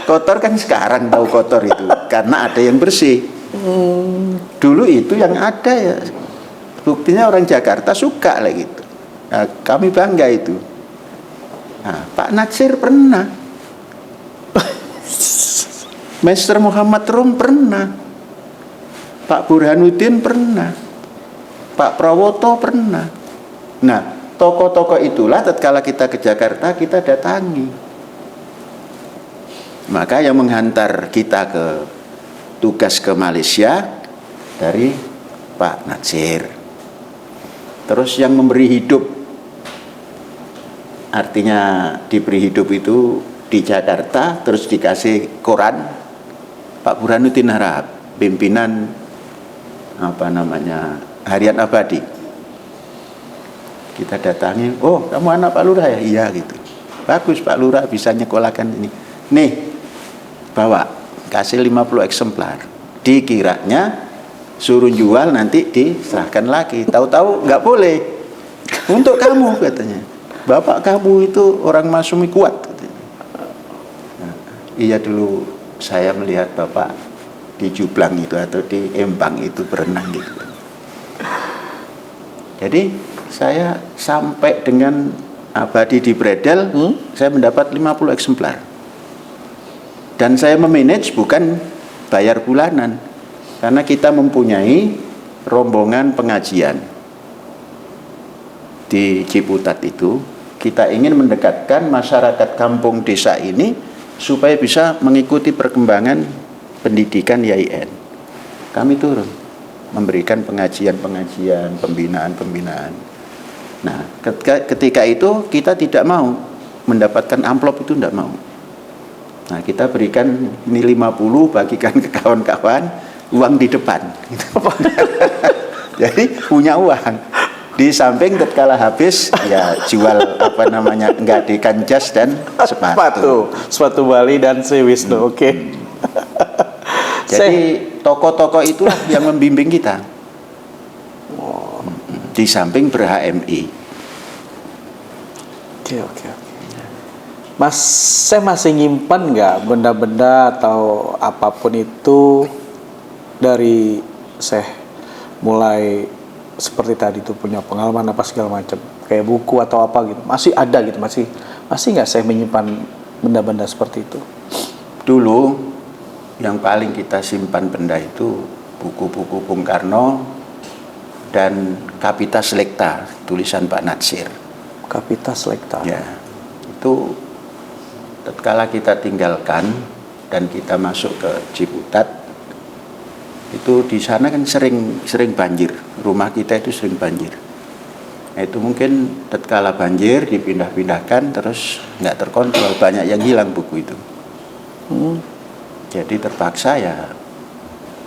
Kotor kan sekarang tahu kotor itu karena ada yang bersih. Dulu itu yang ada ya. Buktinya orang Jakarta suka lah gitu. Nah, kami bangga itu. Nah, Pak Natsir pernah. Master Muhammad Rum pernah. Pak Burhanuddin pernah. Pak Prawoto pernah. Nah, tokoh-tokoh itulah tatkala kita ke Jakarta kita datangi. Maka yang menghantar kita ke tugas ke Malaysia dari Pak Natsir. Terus yang memberi hidup, artinya diberi hidup itu di Jakarta, terus dikasih koran, Pak Burhanuddin Harahap, pimpinan Harian Abadi. Kita datangi, oh kamu anak Pak Lurah ya? Iya gitu. Bagus Pak Lurah bisa nyekolahkan ini. Nih, bawa, kasih 50 eksemplar. Dikiranya suruh jual nanti diserahkan lagi. Tahu-tahu nggak boleh. Untuk kamu katanya. Bapak kamu itu orang Masyumi kuat katanya. Nah, iya dulu saya melihat Bapak di Jublang itu atau di Empang itu berenang gitu. Jadi saya sampai dengan Abadi di Bredel, saya mendapat 50 eksemplar. Dan saya memanage bukan bayar bulanan. Karena kita mempunyai rombongan pengajian di Ciputat itu, kita ingin mendekatkan masyarakat kampung desa ini supaya bisa mengikuti perkembangan pendidikan YIN. Kami turun memberikan pengajian-pengajian, pembinaan-pembinaan. Nah, ketika itu kita tidak mau mendapatkan amplop, itu tidak mau. Nah, kita berikan ini 50, bagikan ke kawan-kawan, uang di depan. Jadi punya uang. Di samping tatkala habis ya jual enggak di kanjas dan sepatu Bali dan Sri Wisnu. Oke. Jadi tokoh-tokoh itulah yang membimbing kita. Di samping ber-HMI. Oke. Saya masih nyimpan nggak benda-benda atau apapun itu dari Syekh, mulai seperti tadi tuh punya pengalaman apa segala macam, kayak buku atau apa gitu, masih ada gitu, masih nggak saya menyimpan benda-benda seperti itu? Dulu yang paling kita simpan benda itu buku-buku Bung Karno dan Kapita Selecta tulisan Pak Natsir. Kapita Selecta. Ya, itu tatkala kita tinggalkan dan kita masuk ke Ciputat, itu di sana kan sering banjir, rumah kita itu sering banjir. Nah, itu mungkin tatkala banjir dipindah-pindahkan terus nggak terkontrol, banyak yang hilang buku itu. Jadi terpaksa ya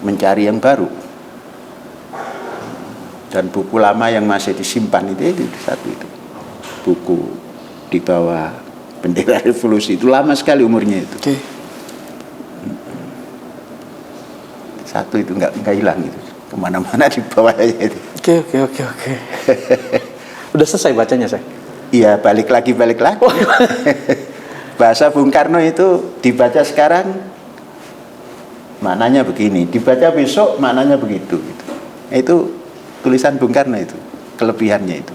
mencari yang baru. Dan buku lama yang masih disimpan itu satu itu. Buku di bawah bendera revolusi itu lama sekali umurnya itu. Oke. Satu itu nggak hilang itu, kemana-mana di bawahnya itu. Oke. Udah selesai bacanya, saya? Iya, balik lagi. Bahasa Bung Karno itu dibaca sekarang maknanya begini, dibaca besok maknanya begitu. Gitu. Itu tulisan Bung Karno itu, kelebihannya itu.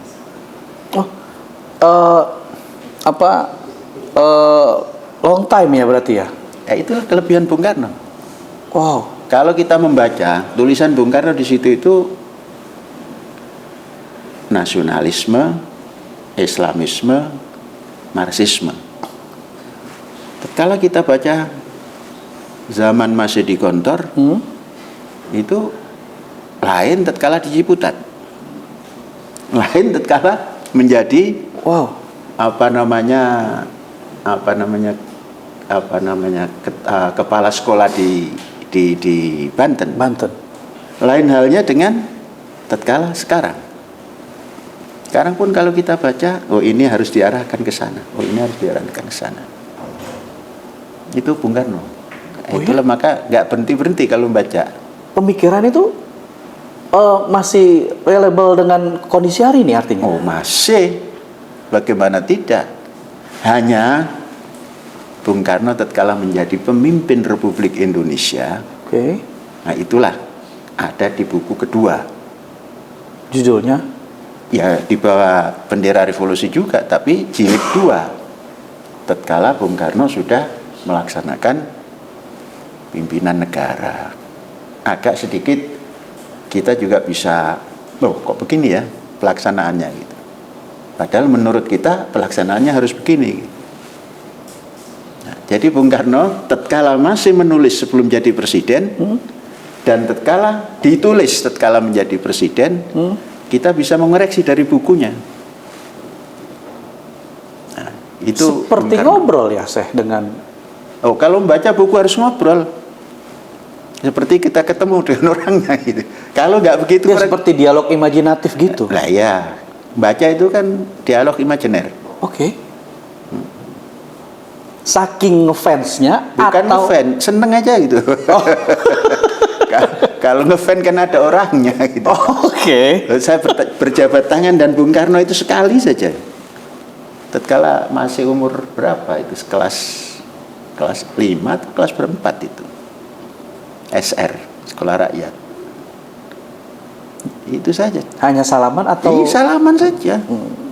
Long time ya berarti ya? Ya itulah kelebihan Bung Karno. Wow. Kalau kita membaca tulisan Bung Karno di situ itu nasionalisme, Islamisme, Marxisme. Kalau kita baca zaman masih di Gontor, itu lain tatkala di Ciputat, lain tatkala menjadi kepala sekolah di Banten. Lain halnya dengan tatkala sekarang. Sekarang pun kalau kita baca, ini harus diarahkan ke sana, ini harus diarahkan ke sana. Itu Bung Karno. Itulah maka nggak berhenti kalau membaca. Pemikiran itu masih relevant dengan kondisi hari ini artinya? Masih. Bagaimana tidak? Hanya Bung Karno tatkala menjadi pemimpin Republik Indonesia. Nah itulah ada di buku kedua. Judulnya? Ya di bawah bendera revolusi juga, tapi jilid 2. Tatkala Bung Karno sudah melaksanakan pimpinan negara. Agak sedikit kita juga bisa, kok begini ya pelaksanaannya gitu. Padahal menurut kita pelaksanaannya harus begini. Nah, jadi Bung Karno tatkala masih menulis sebelum jadi presiden, dan tatkala ditulis tatkala menjadi presiden, kita bisa mengoreksi dari bukunya. Nah, itu seperti ngobrol ya, Syekh, dengan... kalau membaca buku harus ngobrol. Seperti kita ketemu dengan orangnya gitu. Kalau nggak begitu ya, seperti dialog imajinatif gitu. Lah ya, baca itu kan dialog imajiner. Saking ngefansnya bukan atau ngefans, seneng aja gitu. Kalau ngefans kan ada orangnya gitu. Saya berjabat tangan dan Bung Karno itu sekali saja. Tatkala masih umur berapa itu, kelas 5 atau kelas 4 itu. SR, Sekolah Rakyat. Itu saja. Hanya salaman atau? Salaman saja.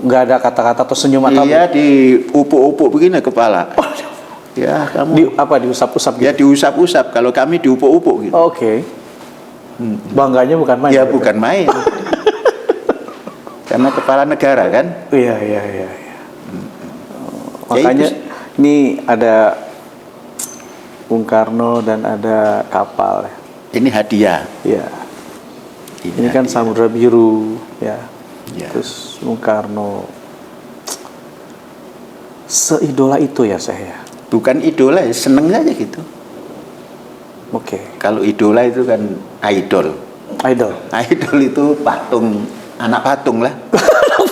Nggak ada kata-kata atau senyum atau? Iya, diupuk-upuk begini kepala. Ya, kamu. Diusap-usap gitu? Ya, diusap-usap. Kalau kami diupuk-upuk gitu. Bangganya bukan main. Ya, bukan main. Karena kepala negara kan. Iya. Makanya ini ada Bung Karno dan ada kapal. Ini hadiah. Iya. Ini kan Samudra Biru, ya. Terus Bung Karno seidola itu ya saya. Bukan idola, seneng aja gitu. Kalau idola itu kan idol. Idol itu patung, anak patung lah.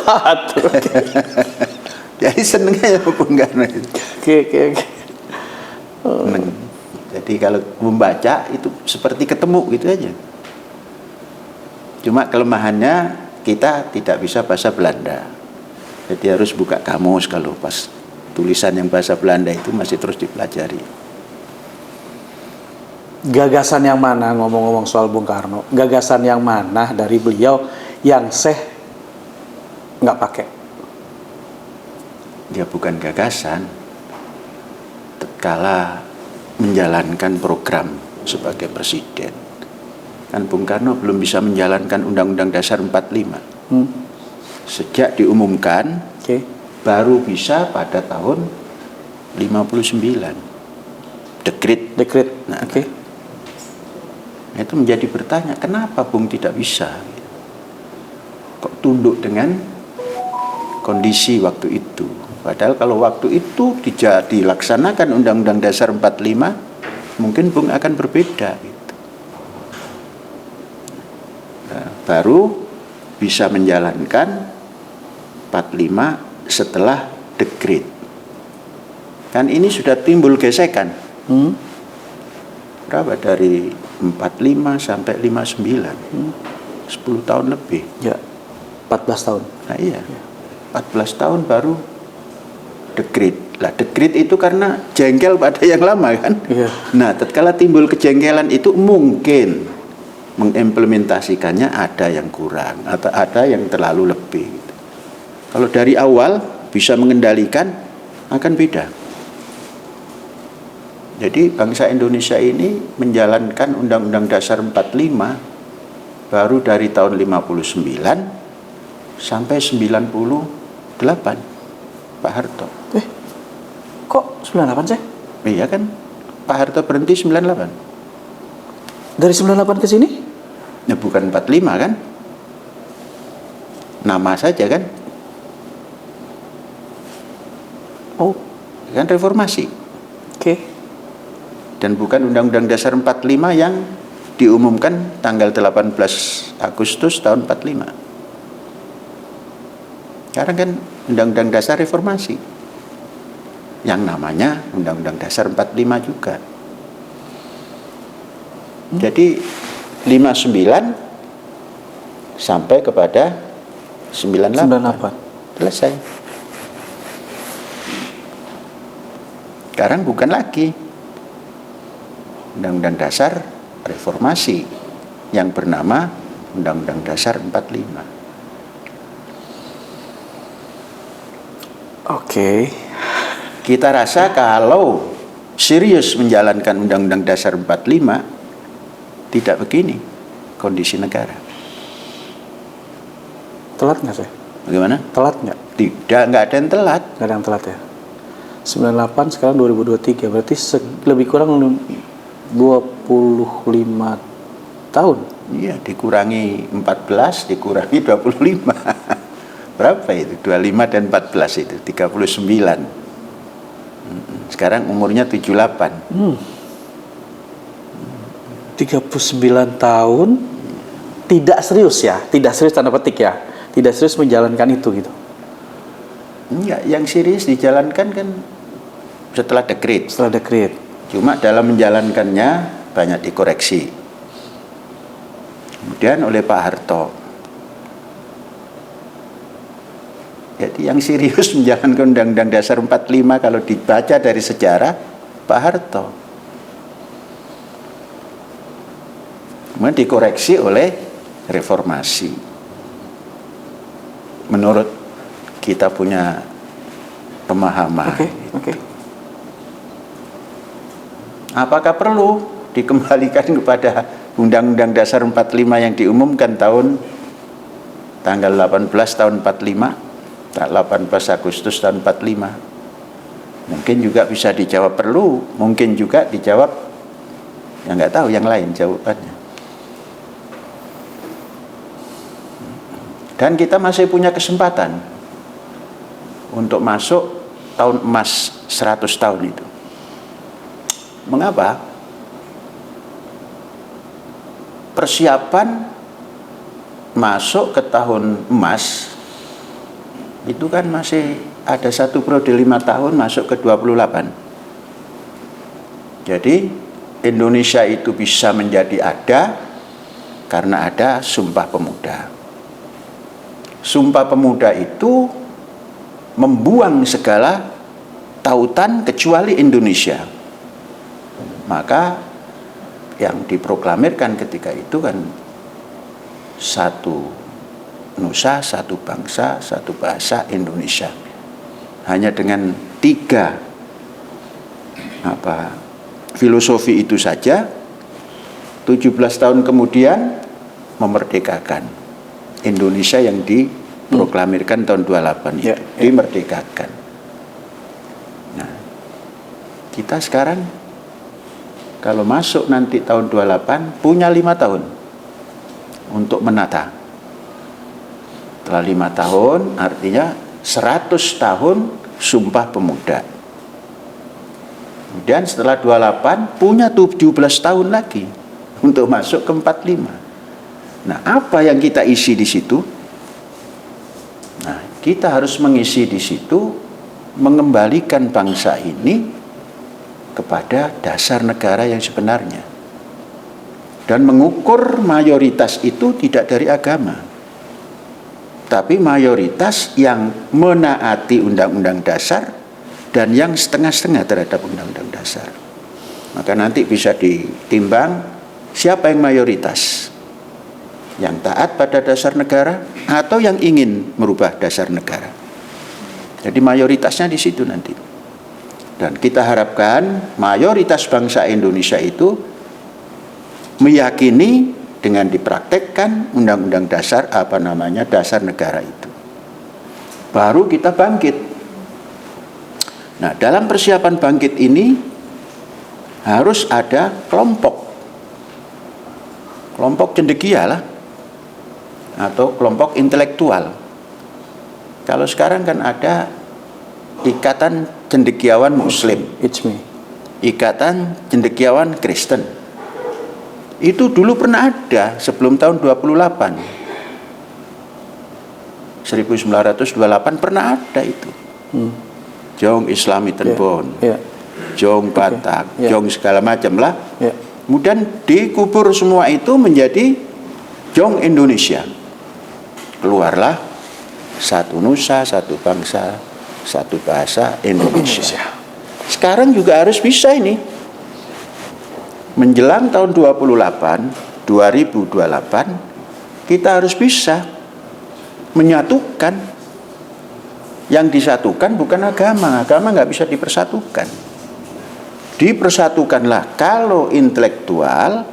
Patung. Jadi seneng aja Bung Karno itu. Jadi kalau membaca itu seperti ketemu gitu aja. Cuma kelemahannya kita tidak bisa bahasa Belanda. Jadi harus buka kamus kalau pas tulisan yang bahasa Belanda itu masih terus dipelajari. Gagasan yang mana, ngomong-ngomong soal Bung Karno, gagasan yang mana dari beliau yang Syekh nggak pakai? Ya bukan gagasan, tatkala menjalankan program sebagai presiden. Kan Bung Karno belum bisa menjalankan Undang-Undang Dasar 45. Sejak diumumkan, baru bisa pada tahun 59. Dekret. Nah, itu menjadi bertanya, kenapa Bung tidak bisa? Kok tunduk dengan kondisi waktu itu? Padahal kalau waktu itu dilaksanakan Undang-Undang Dasar 45, mungkin Bung akan berbeda. Gitu. Nah, baru bisa menjalankan 45 setelah dekret. Kan ini sudah timbul gesekan. Berapa dari 45 sampai 59? 10 tahun lebih. Ya, 14 tahun. Nah iya, 14 tahun baru dekret. Lah dekret itu karena jengkel pada yang lama kan. Iya. Nah tatkala timbul kejengkelan itu mungkin mengimplementasikannya ada yang kurang atau ada yang terlalu lebih. Kalau dari awal bisa mengendalikan akan beda. Jadi bangsa Indonesia ini menjalankan Undang-Undang Dasar 45 baru dari tahun 59 sampai 98 Pak Harto. Kok 98 sih? Iya kan? Pak Harto berhenti 98. Dari 98 ke sini? Ya bukan 45 kan? Nama saja kan? Oh, Kan reformasi. oke. Dan bukan Undang-Undang Dasar 45 yang diumumkan tanggal 18 Agustus tahun 45. Sekarang kan Undang-Undang Dasar Reformasi yang namanya Undang-Undang Dasar 45 juga. Jadi 59 sampai kepada 98. Selesai. Sekarang bukan lagi Undang-Undang Dasar Reformasi yang bernama Undang-Undang Dasar 45. Oke. Kita rasa kalau serius menjalankan Undang-Undang Dasar 45 tidak begini kondisi negara. Telat nggak sih? Bagaimana? Telat nggak? Tidak, nggak ada yang telat. Nggak ada yang telat ya. 98 sekarang 2023 berarti lebih kurang 25 tahun. Iya, dikurangi 14, dikurangi 25. Berapa itu? 25 dan 14 itu 39. Sekarang umurnya 78. 39 tahun tidak serius ya, tidak serius tanda petik ya, tidak serius menjalankan itu gitu. Enggak, yang serius dijalankan kan setelah dekret. Setelah dekret. Cuma dalam menjalankannya banyak dikoreksi. Kemudian oleh Pak Harto. Jadi yang serius menjalankan Undang-Undang Dasar 45 kalau dibaca dari sejarah Pak Harto. Kemudian dikoreksi oleh reformasi. Menurut kita punya pemahaman. Oke. Apakah perlu dikembalikan kepada Undang-Undang Dasar 45 yang diumumkan tanggal 18 tahun 45, 18 Agustus tahun 45? Mungkin juga bisa dijawab perlu, mungkin juga dijawab ya nggak tahu yang lain jawabannya. Dan kita masih punya kesempatan untuk masuk tahun emas 100 tahun itu. Mengapa? Persiapan masuk ke tahun emas itu kan masih ada satu periode 5 tahun masuk ke 28. Jadi Indonesia itu bisa menjadi ada karena ada Sumpah Pemuda. Sumpah Pemuda itu membuang segala tautan kecuali Indonesia. Maka yang diproklamirkan ketika itu kan satu nusa, satu bangsa, satu bahasa Indonesia. Hanya dengan 3 filosofi itu saja 17 tahun kemudian memerdekakan Indonesia yang diproklamirkan tahun 28 itu dimerdekakan. Nah, kita sekarang kalau masuk nanti tahun 28 punya 5 tahun untuk menata. Setelah 5 tahun artinya 100 tahun Sumpah Pemuda. Kemudian setelah 28 punya 17 tahun lagi untuk masuk ke 45. Nah, apa yang kita isi di situ? Nah, kita harus mengisi di situ, mengembalikan bangsa ini kepada dasar negara yang sebenarnya. Dan mengukur mayoritas itu tidak dari agama, tapi mayoritas yang menaati undang-undang dasar dan yang setengah-setengah terhadap undang-undang dasar. Maka nanti bisa ditimbang siapa yang mayoritas, yang taat pada dasar negara atau yang ingin merubah dasar negara. Jadi mayoritasnya di situ nanti. Dan kita harapkan mayoritas bangsa Indonesia itu meyakini dengan dipraktekkan undang-undang dasar dasar negara itu. Baru kita bangkit. Nah, dalam persiapan bangkit ini harus ada kelompok cendekia lah, atau kelompok intelektual. Kalau sekarang kan ada Ikatan Cendekiawan Muslim, Ikatan Cendekiawan Kristen. Itu dulu pernah ada sebelum tahun 28. 1928 pernah ada itu. Jong Islami Tenbon, Jong Batak, Jong segala macam lah. Kemudian dikubur semua itu menjadi Jong Indonesia. Keluarlah satu nusa, satu bangsa, satu bahasa Indonesia. Sekarang juga harus bisa ini. Menjelang tahun 2028, kita harus bisa menyatukan. Yang disatukan bukan agama nggak bisa dipersatukan. Dipersatukanlah kalau intelektual,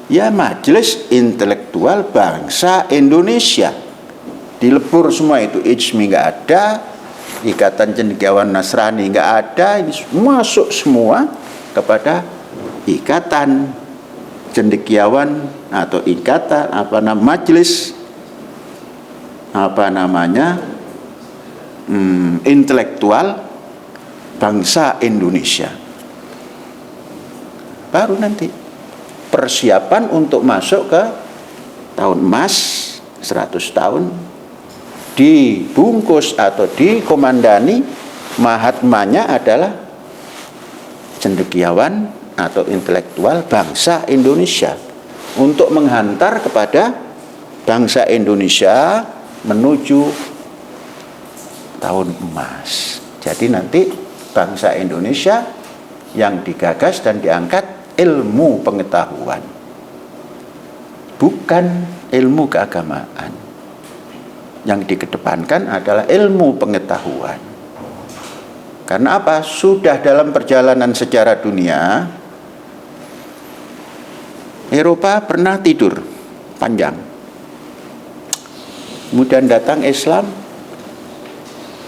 ya Majelis Intelektual Bangsa Indonesia. Dilebur semua itu, IJMI nggak ada, Ikatan Cendekiawan Nasrani nggak ada, ini masuk semua kepada Ikatan Cendekiawan atau Ikatan Majelis Intelektual Bangsa Indonesia. Baru nanti persiapan untuk masuk ke tahun emas 100 tahun, dibungkus atau dikomandani mahatmanya adalah cendekiawan atau intelektual bangsa Indonesia, untuk menghantar kepada bangsa Indonesia menuju tahun emas. Jadi nanti bangsa Indonesia yang digagas dan diangkat ilmu pengetahuan, bukan ilmu keagamaan. Yang dikedepankan adalah ilmu pengetahuan. Karena apa? Sudah dalam perjalanan sejarah dunia, Eropa pernah tidur panjang. Kemudian datang Islam.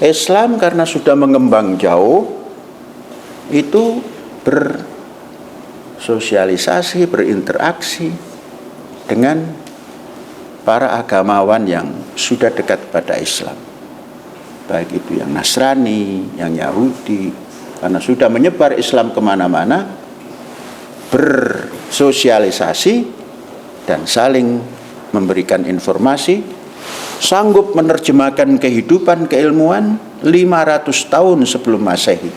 Islam karena sudah mengembang jauh, itu bersosialisasi, berinteraksi dengan para agamawan yang sudah dekat pada Islam. Baik itu yang Nasrani, yang Yahudi, karena sudah menyebar Islam kemana-mana, bersosialisasi dan saling memberikan informasi, sanggup menerjemahkan kehidupan keilmuan 500 tahun sebelum Masehi.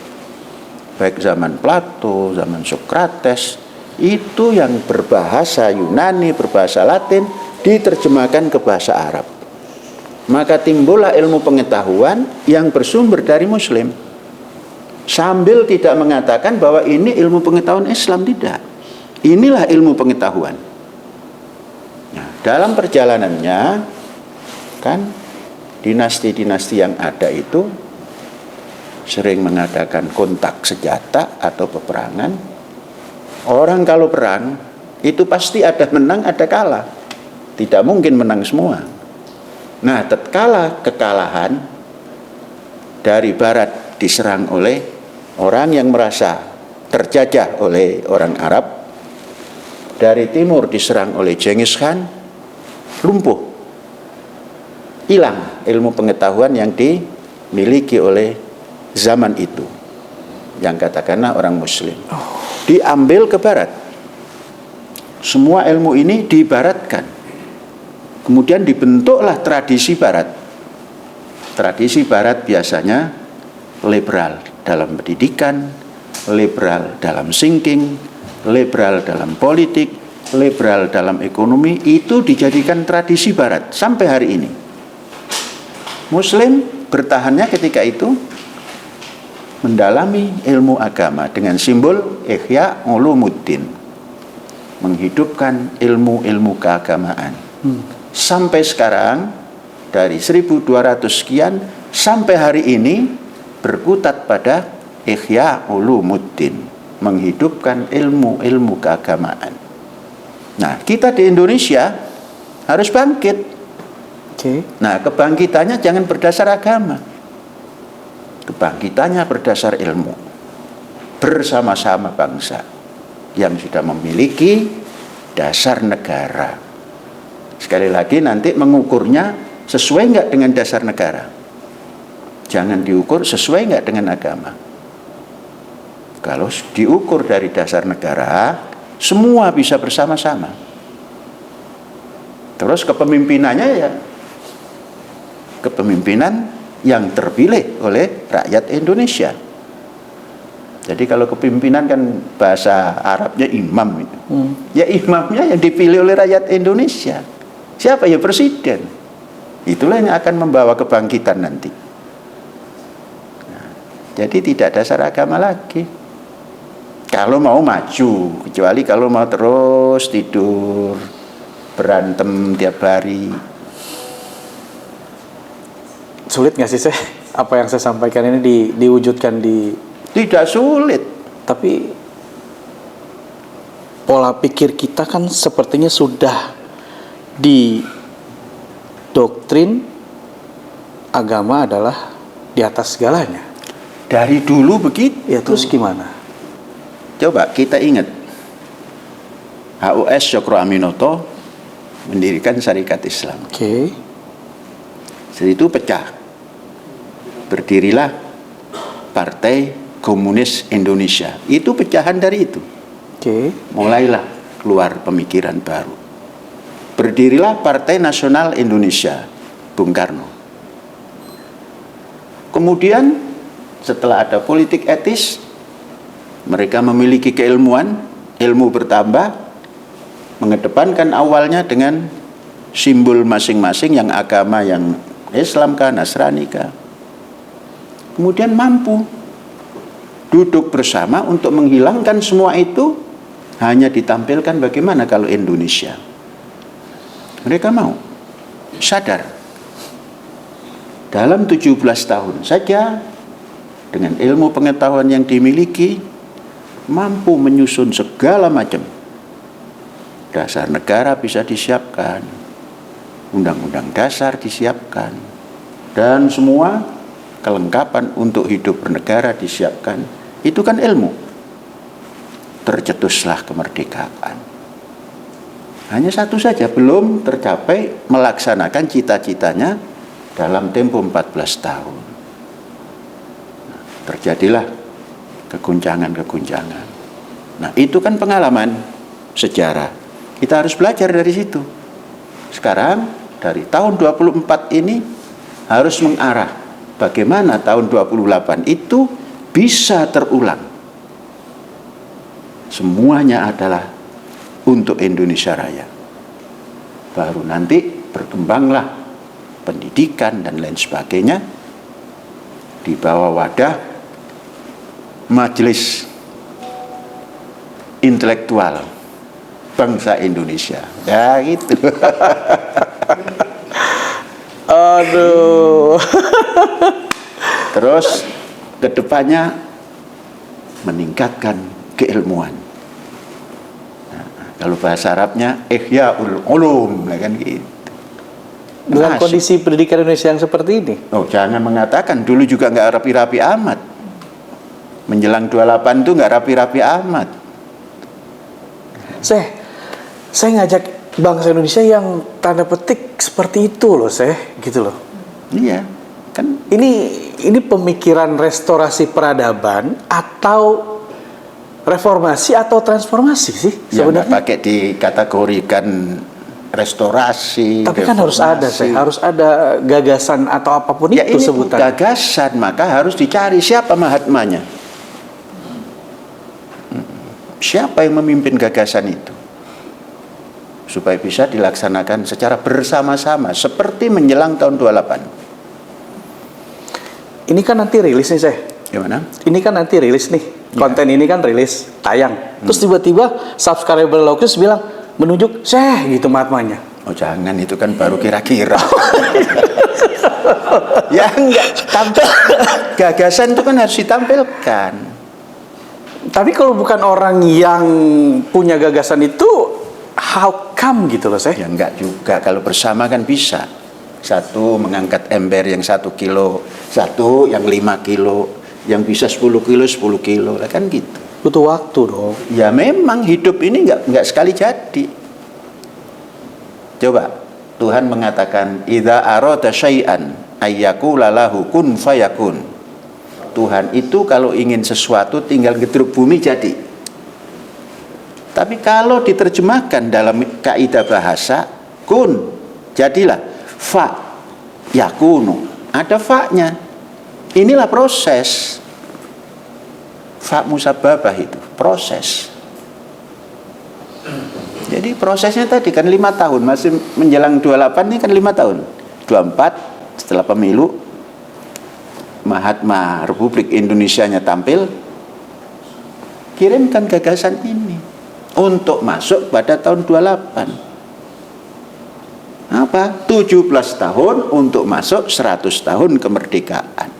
Baik zaman Plato, zaman Sokrates, itu yang berbahasa Yunani, berbahasa Latin, diterjemahkan ke bahasa Arab. Maka timbullah ilmu pengetahuan yang bersumber dari Muslim. Sambil tidak mengatakan bahwa ini ilmu pengetahuan Islam, tidak. Inilah ilmu pengetahuan. Nah, dalam perjalanannya kan dinasti-dinasti yang ada itu sering mengadakan kontak senjata atau peperangan. Orang kalau perang itu pasti ada menang, ada kalah. Tidak mungkin menang semua. Nah, tatkala kekalahan dari barat diserang oleh orang yang merasa terjajah oleh orang Arab, dari timur diserang oleh Genghis Khan, lumpuh. Hilang ilmu pengetahuan yang dimiliki oleh zaman itu, yang katakanlah orang Muslim. Diambil ke barat. Semua ilmu ini dibaratkan. Kemudian dibentuklah tradisi barat. Tradisi barat biasanya liberal dalam pendidikan, liberal dalam thinking, liberal dalam politik, liberal dalam ekonomi. Itu dijadikan tradisi barat sampai hari ini. Muslim bertahannya ketika itu mendalami ilmu agama dengan simbol Ihya Ulumuddin, menghidupkan ilmu-ilmu keagamaan. Sampai sekarang dari 1200 sekian sampai hari ini berkutat pada Ihya Ulumuddin, menghidupkan ilmu-ilmu keagamaan. Nah, kita di Indonesia harus bangkit. Nah, kebangkitannya jangan berdasar agama. Kebangkitannya berdasar ilmu. Bersama-sama bangsa yang sudah memiliki dasar negara. Sekali lagi nanti mengukurnya sesuai nggak dengan dasar negara. Jangan diukur sesuai nggak dengan agama. Kalau diukur dari dasar negara, semua bisa bersama-sama. Terus kepemimpinannya ya kepemimpinan yang terpilih oleh rakyat Indonesia. Jadi kalau kepemimpinan kan bahasa Arabnya imam itu. Ya imamnya yang dipilih oleh rakyat Indonesia. Siapa? Ya presiden. Itulah yang akan membawa kebangkitan nanti. Jadi tidak dasar agama lagi. Kalau mau maju, kecuali kalau mau terus tidur, berantem tiap hari. Sulit nggak sih apa yang saya sampaikan ini diwujudkan di? Tidak sulit. Tapi pola pikir kita kan sepertinya sudah di doktrin agama adalah di atas segalanya. Dari dulu begitu. Ya terus gimana? Coba kita ingat HUS Cokro Aminoto mendirikan Syarikat Islam. Setelah itu pecah. Berdirilah Partai Komunis Indonesia. Itu pecahan dari itu. Mulailah keluar pemikiran baru. Berdirilah Partai Nasional Indonesia, Bung Karno. Kemudian setelah ada politik etis, mereka memiliki keilmuan, ilmu bertambah, mengedepankan awalnya dengan simbol masing-masing, yang agama yang Islam kah, Nasrani kah. Kemudian mampu duduk bersama untuk menghilangkan semua itu, hanya ditampilkan bagaimana kalau Indonesia. Mereka mau sadar. Dalam 17 tahun saja, dengan ilmu pengetahuan yang dimiliki, mampu menyusun segala macam. Dasar negara bisa disiapkan, undang-undang dasar disiapkan, dan semua kelengkapan untuk hidup bernegara disiapkan. Itu kan ilmu. Tercetuslah kemerdekaan. Hanya satu saja belum tercapai, melaksanakan cita-citanya dalam tempo 14 tahun. Terjadilah keguncangan-keguncangan. Nah, itu kan pengalaman sejarah. Kita harus belajar dari situ. Sekarang dari tahun 24 ini harus mengarah bagaimana tahun 28 itu bisa terulang. Semuanya adalah untuk Indonesia Raya. Baru nanti berkembanglah pendidikan dan lain sebagainya di bawah wadah Majelis Intelektual Bangsa Indonesia. Ya gitu. Aduh. Terus kedepannya meningkatkan keilmuan. Nah, kalau bahasa Arabnya Ihyaul Ulum, kan gitu. Dengan Asik. kondisi pendidikan Indonesia yang seperti ini. Oh, jangan mengatakan dulu juga nggak rapi-rapi amat. Menjelang 28 itu nggak rapi-rapi amat. Saya ngajak bangsa Indonesia yang tanda petik seperti itu loh, gitu loh. Iya, kan Ini pemikiran restorasi peradaban atau reformasi atau transformasi sih ya nggak sebenarnya. pakai dikategorikan restorasi. Tapi kan harus ada, reformasi. harus ada gagasan atau apapun Ya itu ini sebutan. gagasan, maka harus dicari siapa Mahatmanya. Siapa yang memimpin gagasan itu? Supaya bisa dilaksanakan secara bersama-sama seperti menjelang tahun 28. Ini kan nanti rilis nih, Gimana? Ini kan nanti rilis nih. Konten ini kan rilis, tayang. Terus tiba-tiba subscriber Locus bilang menunjuk gitu Mahatmanya. Oh jangan, itu kan baru kira-kira. Ya enggak, tampil. Gagasan itu kan harus ditampilkan. Tapi kalau bukan orang yang punya gagasan itu, how come gitu loh, Ya enggak juga, kalau bersama kan bisa. Satu mengangkat ember yang 1 kilo, satu yang 5 kilo, yang bisa 10 kilo, 10 kilo, kan gitu. Butuh waktu dong. Ya memang hidup ini enggak sekali jadi. Coba, Tuhan mengatakan, idza arada syai'an ayyaqula lahu kun fayakun. Tuhan itu kalau ingin sesuatu tinggal gedruk bumi jadi. Tapi kalau diterjemahkan dalam kaidah bahasa, kun, jadilah, fa, yakunu, ada fa-nya. Inilah proses. Fa musababah itu, proses. Jadi prosesnya tadi kan 5 tahun, masih menjelang 28 ini kan 5 tahun. 24 setelah pemilu, Mahatma Republik Indonesianya tampil, kirimkan gagasan ini untuk masuk pada tahun 28. Apa? 17 tahun untuk masuk 100 tahun kemerdekaan.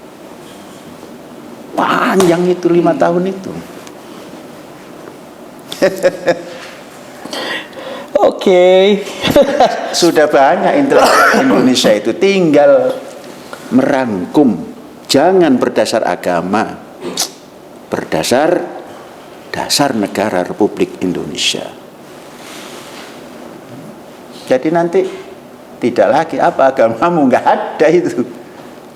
Panjang itu 5 tahun itu. Oke. Sudah banyak intelektual Indonesia itu tinggal merangkum. Jangan berdasar agama, berdasar dasar negara Republik Indonesia. Jadi nanti tidak lagi apa agamamu, nggak ada itu.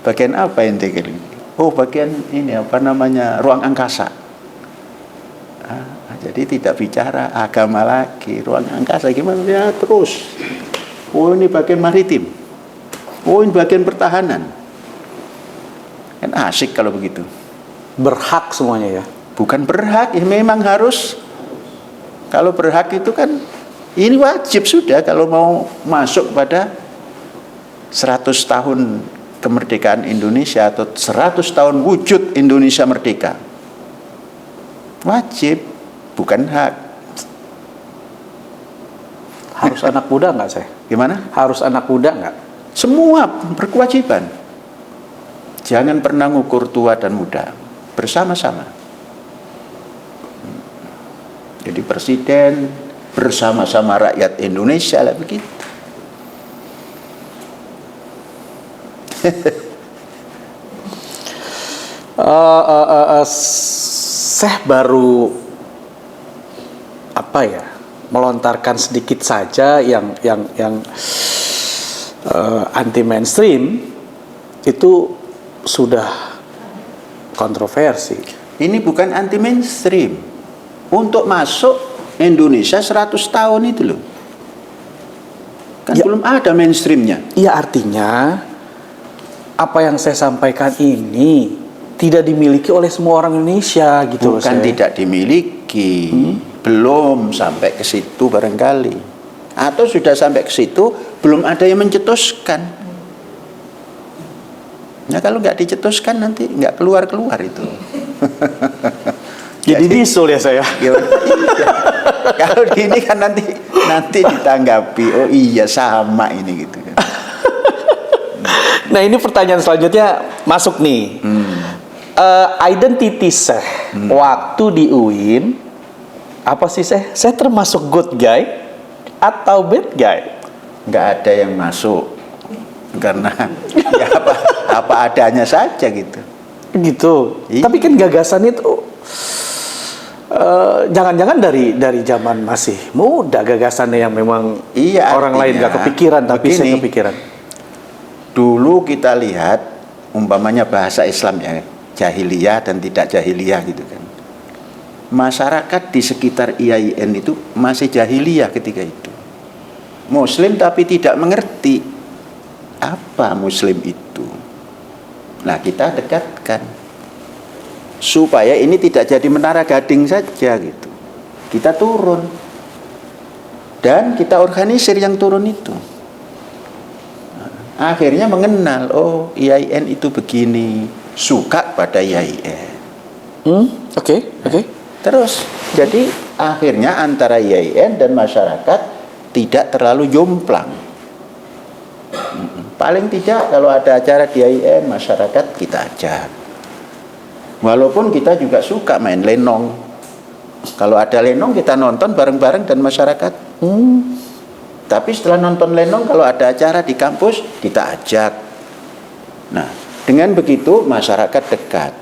Bagian apa yang tinggal? Oh bagian ini apa namanya, ruang angkasa. Jadi tidak bicara agama lagi, ruang angkasa gimana ya terus. Oh ini bagian maritim. Oh ini bagian pertahanan. Kan asik kalau begitu. Berhak semuanya ya. Bukan berhak, ya memang harus. Kalau berhak itu kan ini wajib sudah kalau mau masuk pada 100 tahun kemerdekaan Indonesia atau 100 tahun wujud Indonesia merdeka. Wajib, bukan hak. Harus anak muda nggak saya? Gimana? Harus anak muda nggak? Semua berkewajiban. Jangan pernah ngukur tua dan muda, bersama-sama. Jadi presiden bersama-sama rakyat Indonesia lah begitu. Saya baru melontarkan sedikit saja yang anti mainstream itu sudah kontroversi. Ini bukan anti mainstream. Untuk masuk Indonesia 100 tahun itu loh. Kan Ya. belum ada mainstreamnya. Ya artinya apa yang saya sampaikan ini tidak dimiliki oleh semua orang Indonesia gitu loh. Bukan tidak dimiliki, belum sampai ke situ barangkali. Atau sudah sampai ke situ, belum ada yang mencetuskan. Nah kalau nggak dicetuskan nanti nggak keluar itu. Jadi bisul ya saya. Gimana? Iya. Kalau gini kan nanti ditanggapi, oh iya sama ini gitu kan. Nah ini pertanyaan selanjutnya masuk nih. Identity Syekh waktu di UIN apa sih Syekh? Saya termasuk good guy atau bad guy? Nggak ada yang masuk karena ya apa adanya saja gitu. Gitu. Iya. Tapi kan gagasan itu jangan-jangan dari zaman masih muda gagasannya yang memang Iya, orang lain artinya nggak kepikiran, tapi begini. saya kepikiran. Dulu kita lihat umpamanya bahasa Islam ya, jahiliyah dan tidak jahiliyah gitu kan. Masyarakat di sekitar IAIN itu masih jahiliyah ketika itu. Muslim tapi tidak mengerti apa Muslim itu. Nah, kita dekatkan supaya ini tidak jadi menara gading saja gitu. Kita turun dan kita organisir yang turun itu. Akhirnya mengenal, oh IAIN itu begini, suka pada IAIN. Oke. Terus jadi akhirnya antara IAIN dan masyarakat tidak terlalu jomplang. Paling tidak kalau ada acara di IAIN, masyarakat kita ajak. Walaupun kita juga suka main lenong. Kalau ada lenong kita nonton bareng-bareng dan masyarakat. Tapi setelah nonton lenong, kalau ada acara di kampus, kita ajak. Nah, dengan begitu masyarakat dekat.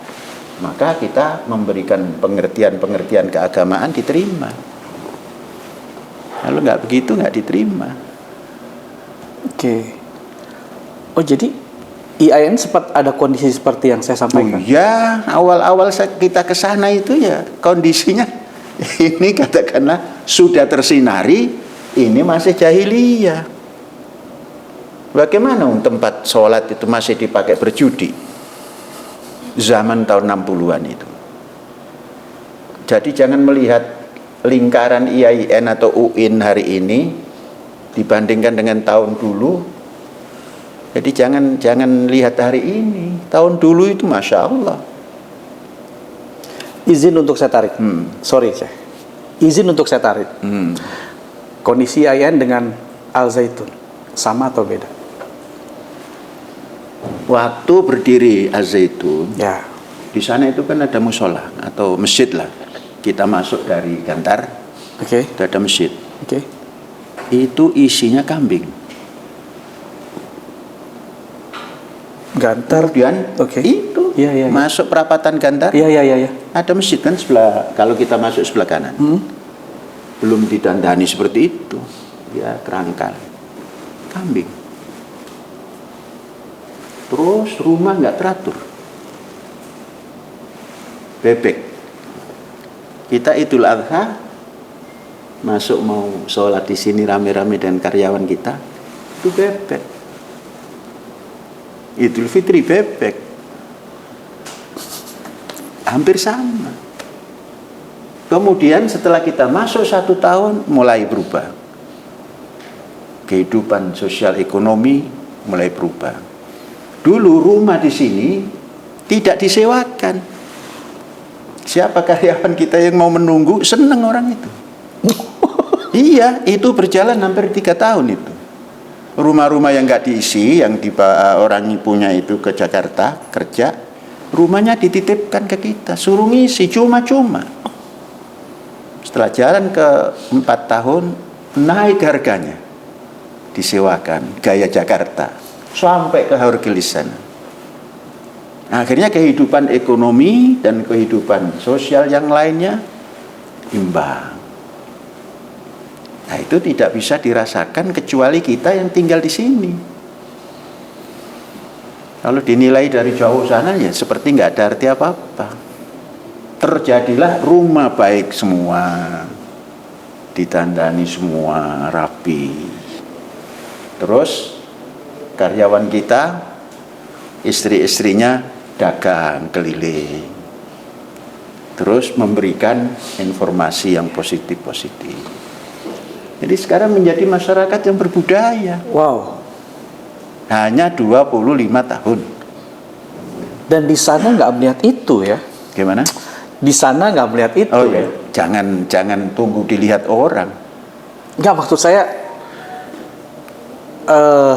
Maka kita memberikan pengertian-pengertian keagamaan diterima. Kalau nggak begitu, nggak diterima. Oke. Oh jadi IAIN sempat ada kondisi seperti yang saya sampaikan? Oh ya, awal-awal kita ke sana itu ya kondisinya ini katakanlah sudah tersinari, ini masih jahiliyah. Bagaimana tempat sholat itu masih dipakai berjudi? Zaman tahun 60-an itu. Jadi jangan melihat lingkaran IAIN atau UIN hari ini dibandingkan dengan tahun dulu. Jadi jangan lihat hari ini. Tahun dulu itu Masya Allah. Izin untuk saya tarik. Sorry Syekh. Izin untuk saya tarik. Kondisi IAIN dengan Al Zaitun sama atau beda? Waktu berdiri Al-Zaitun, Ya. di sana itu kan ada musola atau masjid lah. Kita masuk dari Gantar, Oke. itu ada masjid. Oke. Itu isinya kambing. Gantar. Kemudian Oke. itu Iya. masuk perapatan Gantar, Iya. ada masjid kan sebelah. Kalau kita masuk sebelah kanan, belum ditandani seperti itu, ya kerangkal, kambing. Terus rumah nggak teratur, bebek. Kita Idul Adha masuk mau sholat di sini rame-rame dan karyawan kita itu bebek. Idul Fitri bebek, hampir sama. Kemudian setelah kita masuk 1 tahun mulai berubah, kehidupan sosial ekonomi mulai berubah. Dulu rumah di sini tidak disewakan. Siapa karyawan kita yang mau menunggu, senang orang itu. Iya, itu berjalan hampir 3 tahun itu. Rumah-rumah yang nggak diisi, yang orang punya itu ke Jakarta kerja, rumahnya dititipkan ke kita, suruh ngisi cuma-cuma. Setelah jalan ke 4 tahun, naik harganya, disewakan gaya Jakarta sampai ke Haurgelis sana. Akhirnya kehidupan ekonomi dan kehidupan sosial yang lainnya imbang. Nah, itu tidak bisa dirasakan kecuali kita yang tinggal di sini. Kalau dinilai dari jauh sana ya seperti nggak ada arti apa-apa. Terjadilah rumah baik semua, ditandani semua rapi. Terus karyawan kita, istri-istrinya dagang keliling. Terus memberikan informasi yang positif-positif. Jadi sekarang menjadi masyarakat yang berbudaya. Wow. Hanya 25 tahun. Dan di sana nggak melihat itu ya? Gimana? Di sana nggak melihat itu. Oh ya, jangan tunggu dilihat orang. Nggak, maksud saya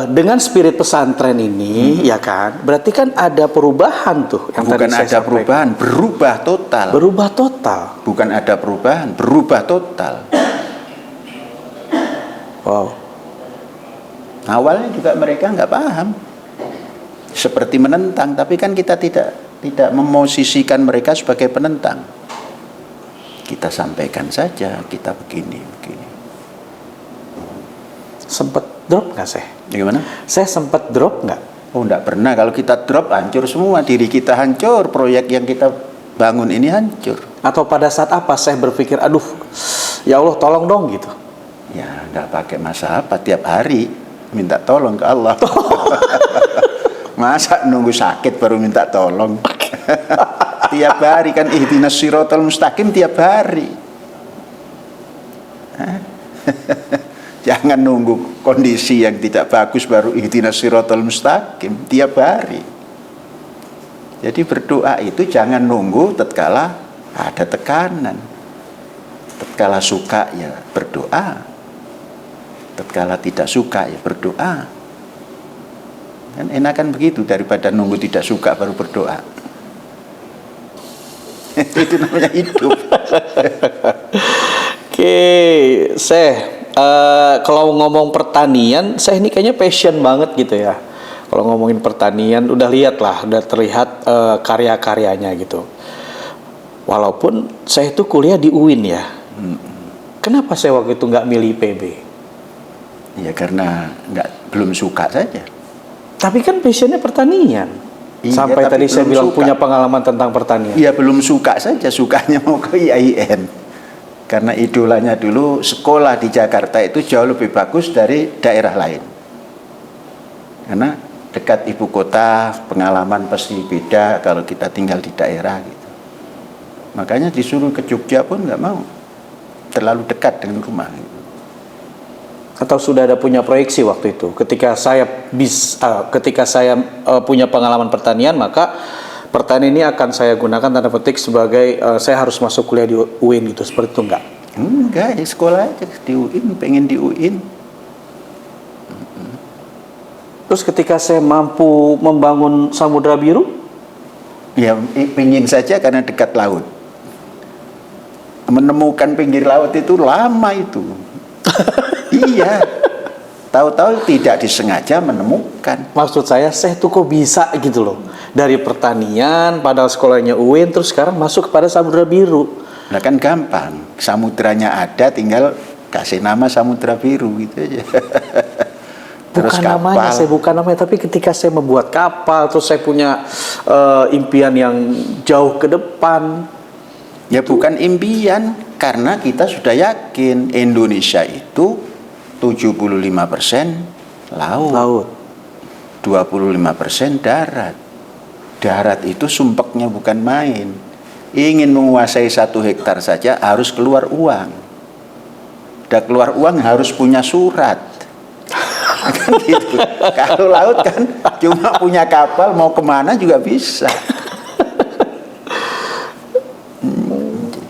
dengan spirit pesantren ini, ya kan, berarti kan ada perubahan tuh. Yang Bukan tadi saya ada sampaikan. perubahan, berubah total. Berubah total. Bukan ada perubahan, berubah total. Wow. Awalnya juga mereka nggak paham, seperti menentang, tapi kan kita tidak memosisikan mereka sebagai penentang. Kita sampaikan saja, kita begini. Sempat drop nggak saya? Gimana? Saya sempat drop nggak? Oh, enggak pernah. Kalau kita drop, hancur semua. Diri kita hancur, proyek yang kita bangun ini hancur. Atau pada saat apa saya berpikir, aduh, ya Allah tolong dong gitu. Ya, enggak pakai masa apa. Tiap hari minta tolong ke Allah. Masa nunggu sakit baru minta tolong? Tiap hari kan ihdinas siratal mustaqim tiap hari. Jangan nunggu kondisi yang tidak bagus baru ihdinas siratal mustaqim tiap hari. Jadi berdoa itu jangan nunggu tatkala ada tekanan. Tatkala suka ya berdoa. Tatkala tidak suka ya berdoa. Kan enakan begitu daripada nunggu tidak suka baru berdoa. Itu namanya hidup. Oke, kalau ngomong pertanian, saya ini kayaknya passion banget gitu ya. Kalau ngomongin pertanian, udah lihat lah, udah terlihat karya-karyanya gitu. Walaupun saya itu kuliah di UIN ya. Kenapa saya waktu itu nggak milih IPB? Ya karena belum suka saja. Tapi kan passionnya pertanian. Iya, Sampai tapi tadi saya belum bilang suka. punya pengalaman tentang pertanian. Ya belum suka saja, sukanya mau ke IAIN. Karena idolanya dulu sekolah di Jakarta itu jauh lebih bagus dari daerah lain. Karena dekat ibu kota, pengalaman pasti beda kalau kita tinggal di daerah gitu. Makanya disuruh ke Jogja pun nggak mau, terlalu dekat dengan rumah gitu. Atau sudah ada punya proyeksi waktu itu, ketika saya punya pengalaman pertanian, maka pertanian ini akan saya gunakan tanda petik sebagai saya harus masuk kuliah di UIN gitu, seperti itu enggak? Enggak, ya sekolah aja di UIN, pengen di UIN. Terus ketika saya mampu membangun Samudra Biru, Ya pengen saja karena dekat laut. Menemukan pinggir laut itu lama itu. Iya. Tahu-tahu tidak disengaja menemukan. maksud saya tuh kok bisa gitu loh, dari pertanian padahal sekolahnya UIN, terus sekarang masuk kepada Samudra Biru. Nah kan gampang, samudranya ada, tinggal kasih nama Samudra Biru gitu aja. Terus Bukan kapal. namanya, saya bukan namanya, tapi ketika saya membuat kapal, terus saya punya impian yang jauh ke depan. Ya bukan impian, karena kita sudah yakin Indonesia itu 75% laut, 25% darat. Darat itu sumpeknya bukan main. Ingin menguasai 1 hektar saja harus keluar uang. Udah keluar uang harus punya surat. Kan gitu. Kalau laut kan cuma punya kapal, mau kemana juga bisa.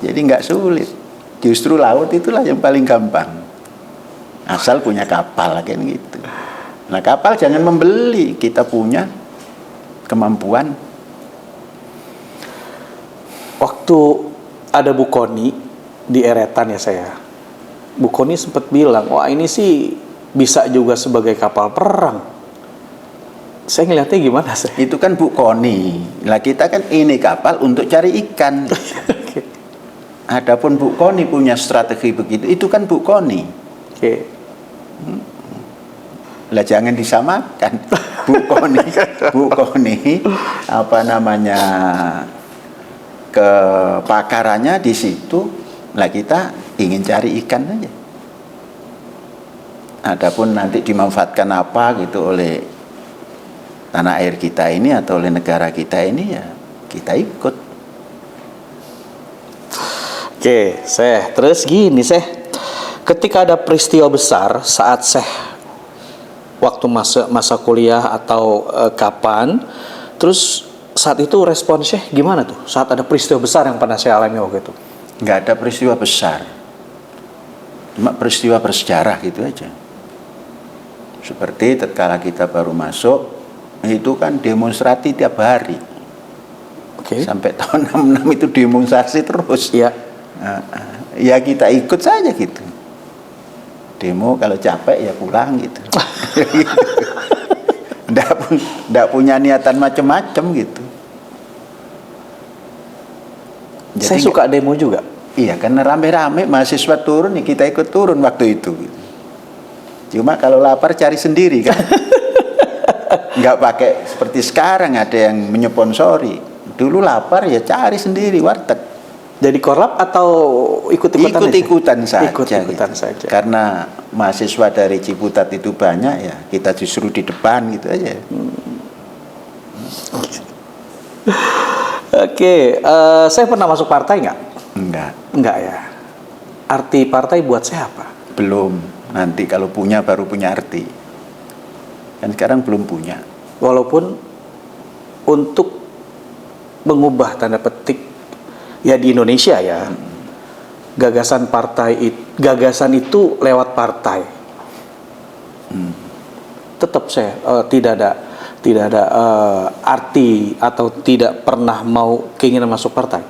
Jadi nggak sulit. Justru laut itulah yang paling gampang. Asal punya kapal kan gitu. Nah kapal jangan membeli, kita punya kemampuan. Waktu ada Bu Koni di Eretan ya saya, Bu Koni sempat bilang, wah ini sih bisa juga sebagai kapal perang. Saya ngeliatnya gimana sih? Itu kan Bu Koni. Lah kita kan ini kapal untuk cari ikan. Adapun Bu Koni punya strategi begitu, itu kan Bu Koni. Oke. Lah jangan disamakan. Bu Koni apa namanya, kepakarannya di situ. Lah kita ingin cari ikan aja. Adapun nanti dimanfaatkan apa gitu oleh tanah air kita ini atau oleh negara kita ini, ya kita ikut. Oke, terus gini ketika ada peristiwa besar saat waktu masa kuliah atau kapan, terus saat itu respon Syekh gimana tuh? Saat ada peristiwa besar yang pernah saya alami waktu itu. Nggak ada peristiwa besar, cuma peristiwa bersejarah gitu aja. Seperti tatkala kita baru masuk, itu kan demonstrasi tiap hari. Oke. Sampai tahun 66 itu demonstrasi terus. Iya. Ya kita ikut saja gitu. Demo kalau capek ya pulang gitu. Nggak punya niatan macam-macam gitu. Jadi, Saya suka demo juga. iya, karena rame-rame mahasiswa turun, ya kita ikut turun waktu itu. Gitu. Cuma kalau lapar cari sendiri kan. Nggak pakai seperti sekarang ada yang menyponsori. Dulu lapar ya cari sendiri warteg. Jadi korlap atau ikut-ikutan? Ikut-ikutan saja. Ikut-ikutan gitu. saja. Karena mahasiswa dari Ciputat itu banyak ya, kita justru di depan gitu aja. Oke, saya pernah masuk partai nggak? Enggak, Enggak ya. Arti partai buat saya apa? belum. Nanti kalau punya baru punya arti. Kan sekarang belum punya. Walaupun untuk mengubah tanda petik ya di Indonesia ya, gagasan gagasan itu lewat partai. Tetap saya tidak ada arti atau tidak pernah mau keinginan masuk partai.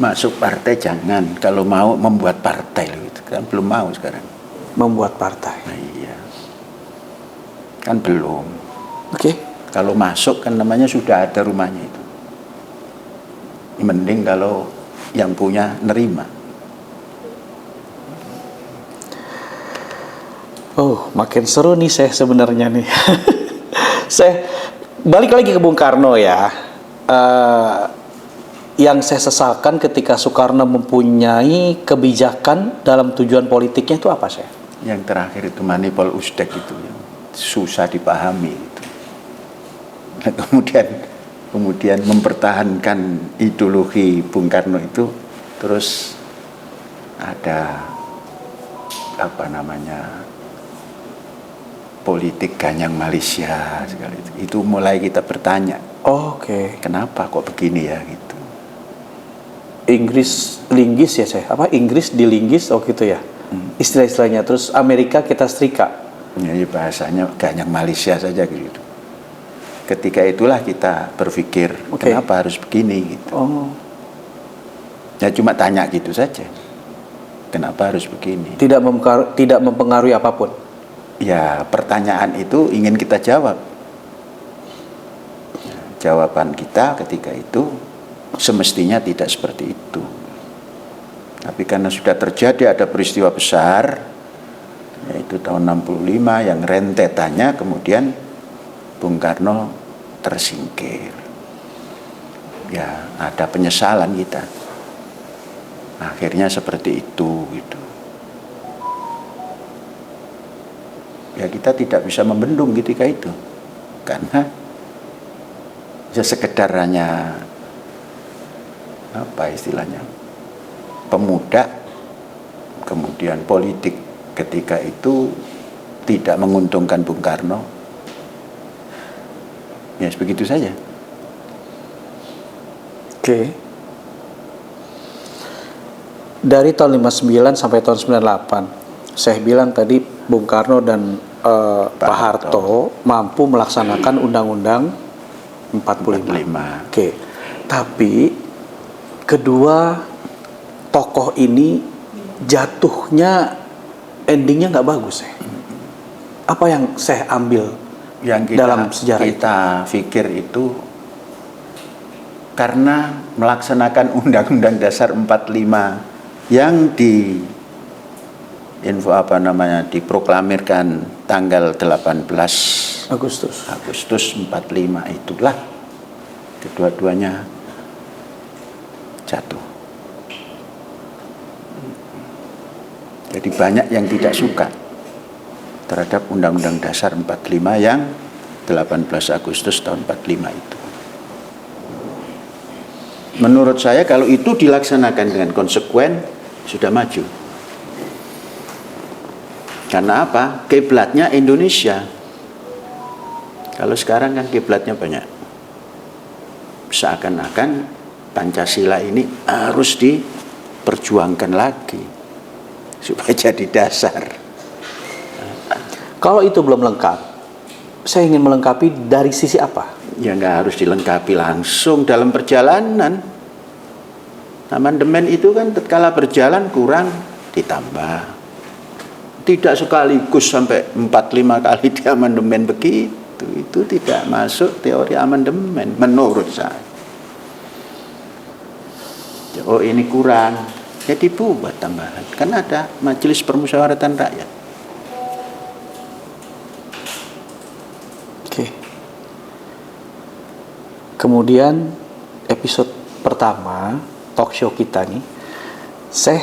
Masuk partai jangan, kalau mau membuat partai loh itu kan belum mau sekarang. Membuat partai. Nah, iya. Kan belum. Oke. Kalau masuk kan namanya sudah ada rumahnya itu. Mending kalau yang punya nerima. Oh, makin seru nih saya sebenarnya nih. Saya balik lagi ke Bung Karno ya. Yang saya sesalkan ketika Soekarno mempunyai kebijakan dalam tujuan politiknya itu apa sih? Yang terakhir itu Manipul Usdek itu yang susah dipahami itu. Nah, kemudian mempertahankan ideologi Bung Karno itu, terus ada politik ganyang Malaysia sekali itu mulai kita bertanya, Oke. kenapa kok begini ya gitu. Inggris linggis ya saya. Apa Inggris dilinggis gitu ya. Istilah-istilahnya, terus Amerika kita setrika. Jadi bahasanya ganyang Malaysia saja gitu. Ketika itulah kita berpikir, kenapa harus begini gitu. Oh. Ya cuma tanya gitu saja. Kenapa harus begini? Tidak mempengaruhi apapun. Ya pertanyaan itu ingin kita jawab. Ya, jawaban kita ketika itu semestinya tidak seperti itu. Tapi karena sudah terjadi ada peristiwa besar, yaitu tahun 65 yang rentetannya kemudian Bung Karno tersingkir. Ya ada penyesalan kita. Akhirnya seperti itu gitu. Ya kita tidak bisa membendung ketika itu. Karena ya sekedar hanya apa istilahnya? Pemuda, kemudian politik ketika itu tidak menguntungkan Bung Karno. Ya begitu saja. Oke. Dari tahun 59 sampai tahun 98, saya bilang tadi Bung Karno dan Pak Harto mampu melaksanakan Undang-Undang 45. Oke. Tapi kedua tokoh ini jatuhnya endingnya nggak bagus ya. Apa yang saya ambil yang dalam sejarah kita pikir itu karena melaksanakan Undang-Undang Dasar 45 yang diproklamirkan tanggal 18 Agustus 45 itulah kedua-duanya jatuh. Jadi banyak yang tidak suka terhadap Undang-Undang Dasar 45 yang 18 Agustus tahun 45 itu. Menurut saya kalau itu dilaksanakan dengan konsekuen sudah maju. Karena apa? Kiblatnya Indonesia. Kalau sekarang kan kiblatnya banyak. seakan-akan Pancasila ini harus diperjuangkan lagi supaya jadi dasar. Kalau itu belum lengkap, saya ingin melengkapi dari sisi apa? Ya nggak harus dilengkapi langsung dalam perjalanan. Amandemen itu kan tatkala berjalan kurang ditambah. Tidak sekaligus sampai 4-5 kali di amandemen begitu. Itu tidak masuk teori amandemen menurut saya. Oh ini kurang, jadi buat tambahan. Kan ada Majelis Permusyawaratan Rakyat. Oke. Kemudian episode pertama talk show kita nih, saya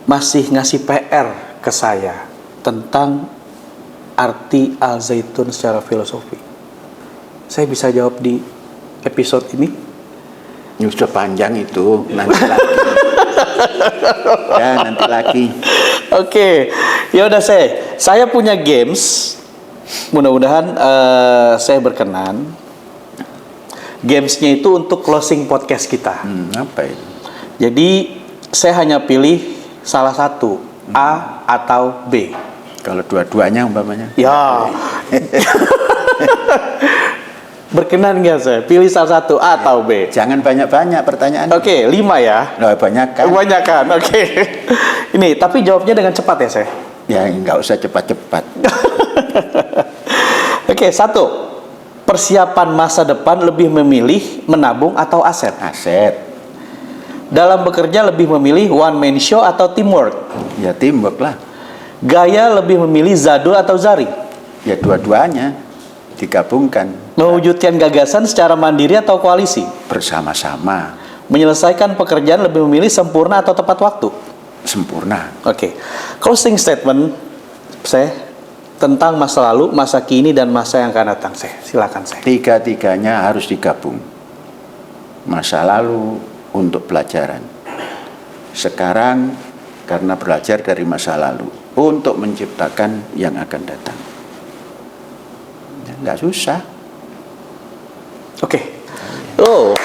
masih ngasih PR ke saya tentang arti Al-Zaitun secara filosofi. Saya bisa jawab di episode ini? Ini sudah panjang itu, nanti lagi. Ya nanti lagi. Oke, ya udah saya punya games. Mudah-mudahan saya berkenan. Gamesnya itu untuk closing podcast kita. Apa itu? Jadi saya hanya pilih salah satu, A atau B. Kalau dua-duanya umpamanya? Ya. Berkenan nggak saya? Pilih salah satu, A atau B. Jangan banyak-banyak pertanyaan. Oke, 5 ya. Loh, banyak kan? Banyak kan, oke. Ini, tapi jawabnya dengan cepat ya saya? Ya nggak usah cepat-cepat. Oke, 1. Persiapan masa depan lebih memilih menabung atau aset? Aset. Dalam bekerja lebih memilih one man show atau teamwork? Ya teamwork lah. Gaya lebih memilih Zadul atau Zari? Ya dua-duanya digabungkan Mewujudkan gagasan secara mandiri atau koalisi? bersama-sama. Menyelesaikan pekerjaan lebih memilih sempurna atau tepat waktu? Sempurna. Oke. Closing statement saya tentang masa lalu, masa kini, dan masa yang akan datang. Silakan saya. Tiga-tiganya harus digabung. Masa lalu untuk pelajaran. Sekarang karena belajar dari masa lalu untuk menciptakan yang akan datang. Ya, nggak susah. Oke. Oh.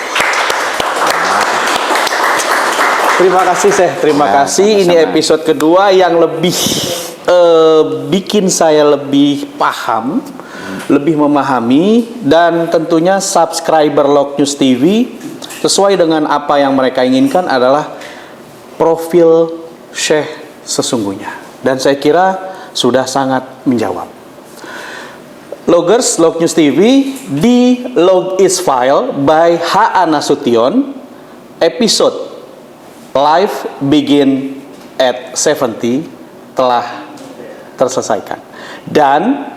Terima kasih terima kasih. Ini episode kedua yang lebih bikin saya lebih paham, lebih memahami, dan tentunya subscriber Log News TV sesuai dengan apa yang mereka inginkan adalah profil Syekh sesungguhnya, dan saya kira sudah sangat menjawab. Loggers Log News TV di Log is File by H.A. Nasution, episode live begin at 70 telah terselesaikan. Dan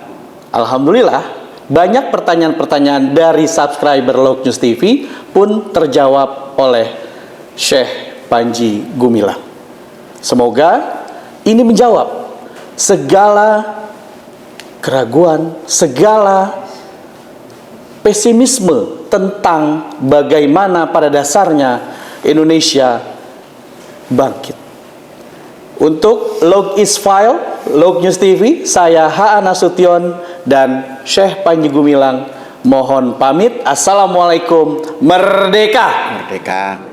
alhamdulillah banyak pertanyaan-pertanyaan dari subscriber Log News TV pun terjawab oleh Syekh Panji Gumilang. Semoga ini menjawab segala keraguan, segala pesimisme tentang bagaimana pada dasarnya Indonesia bangkit. Untuk Log is File, Log News TV, saya H.A. Nasution dan Syekh Panji Gumilang mohon pamit. Assalamualaikum. Merdeka! Merdeka!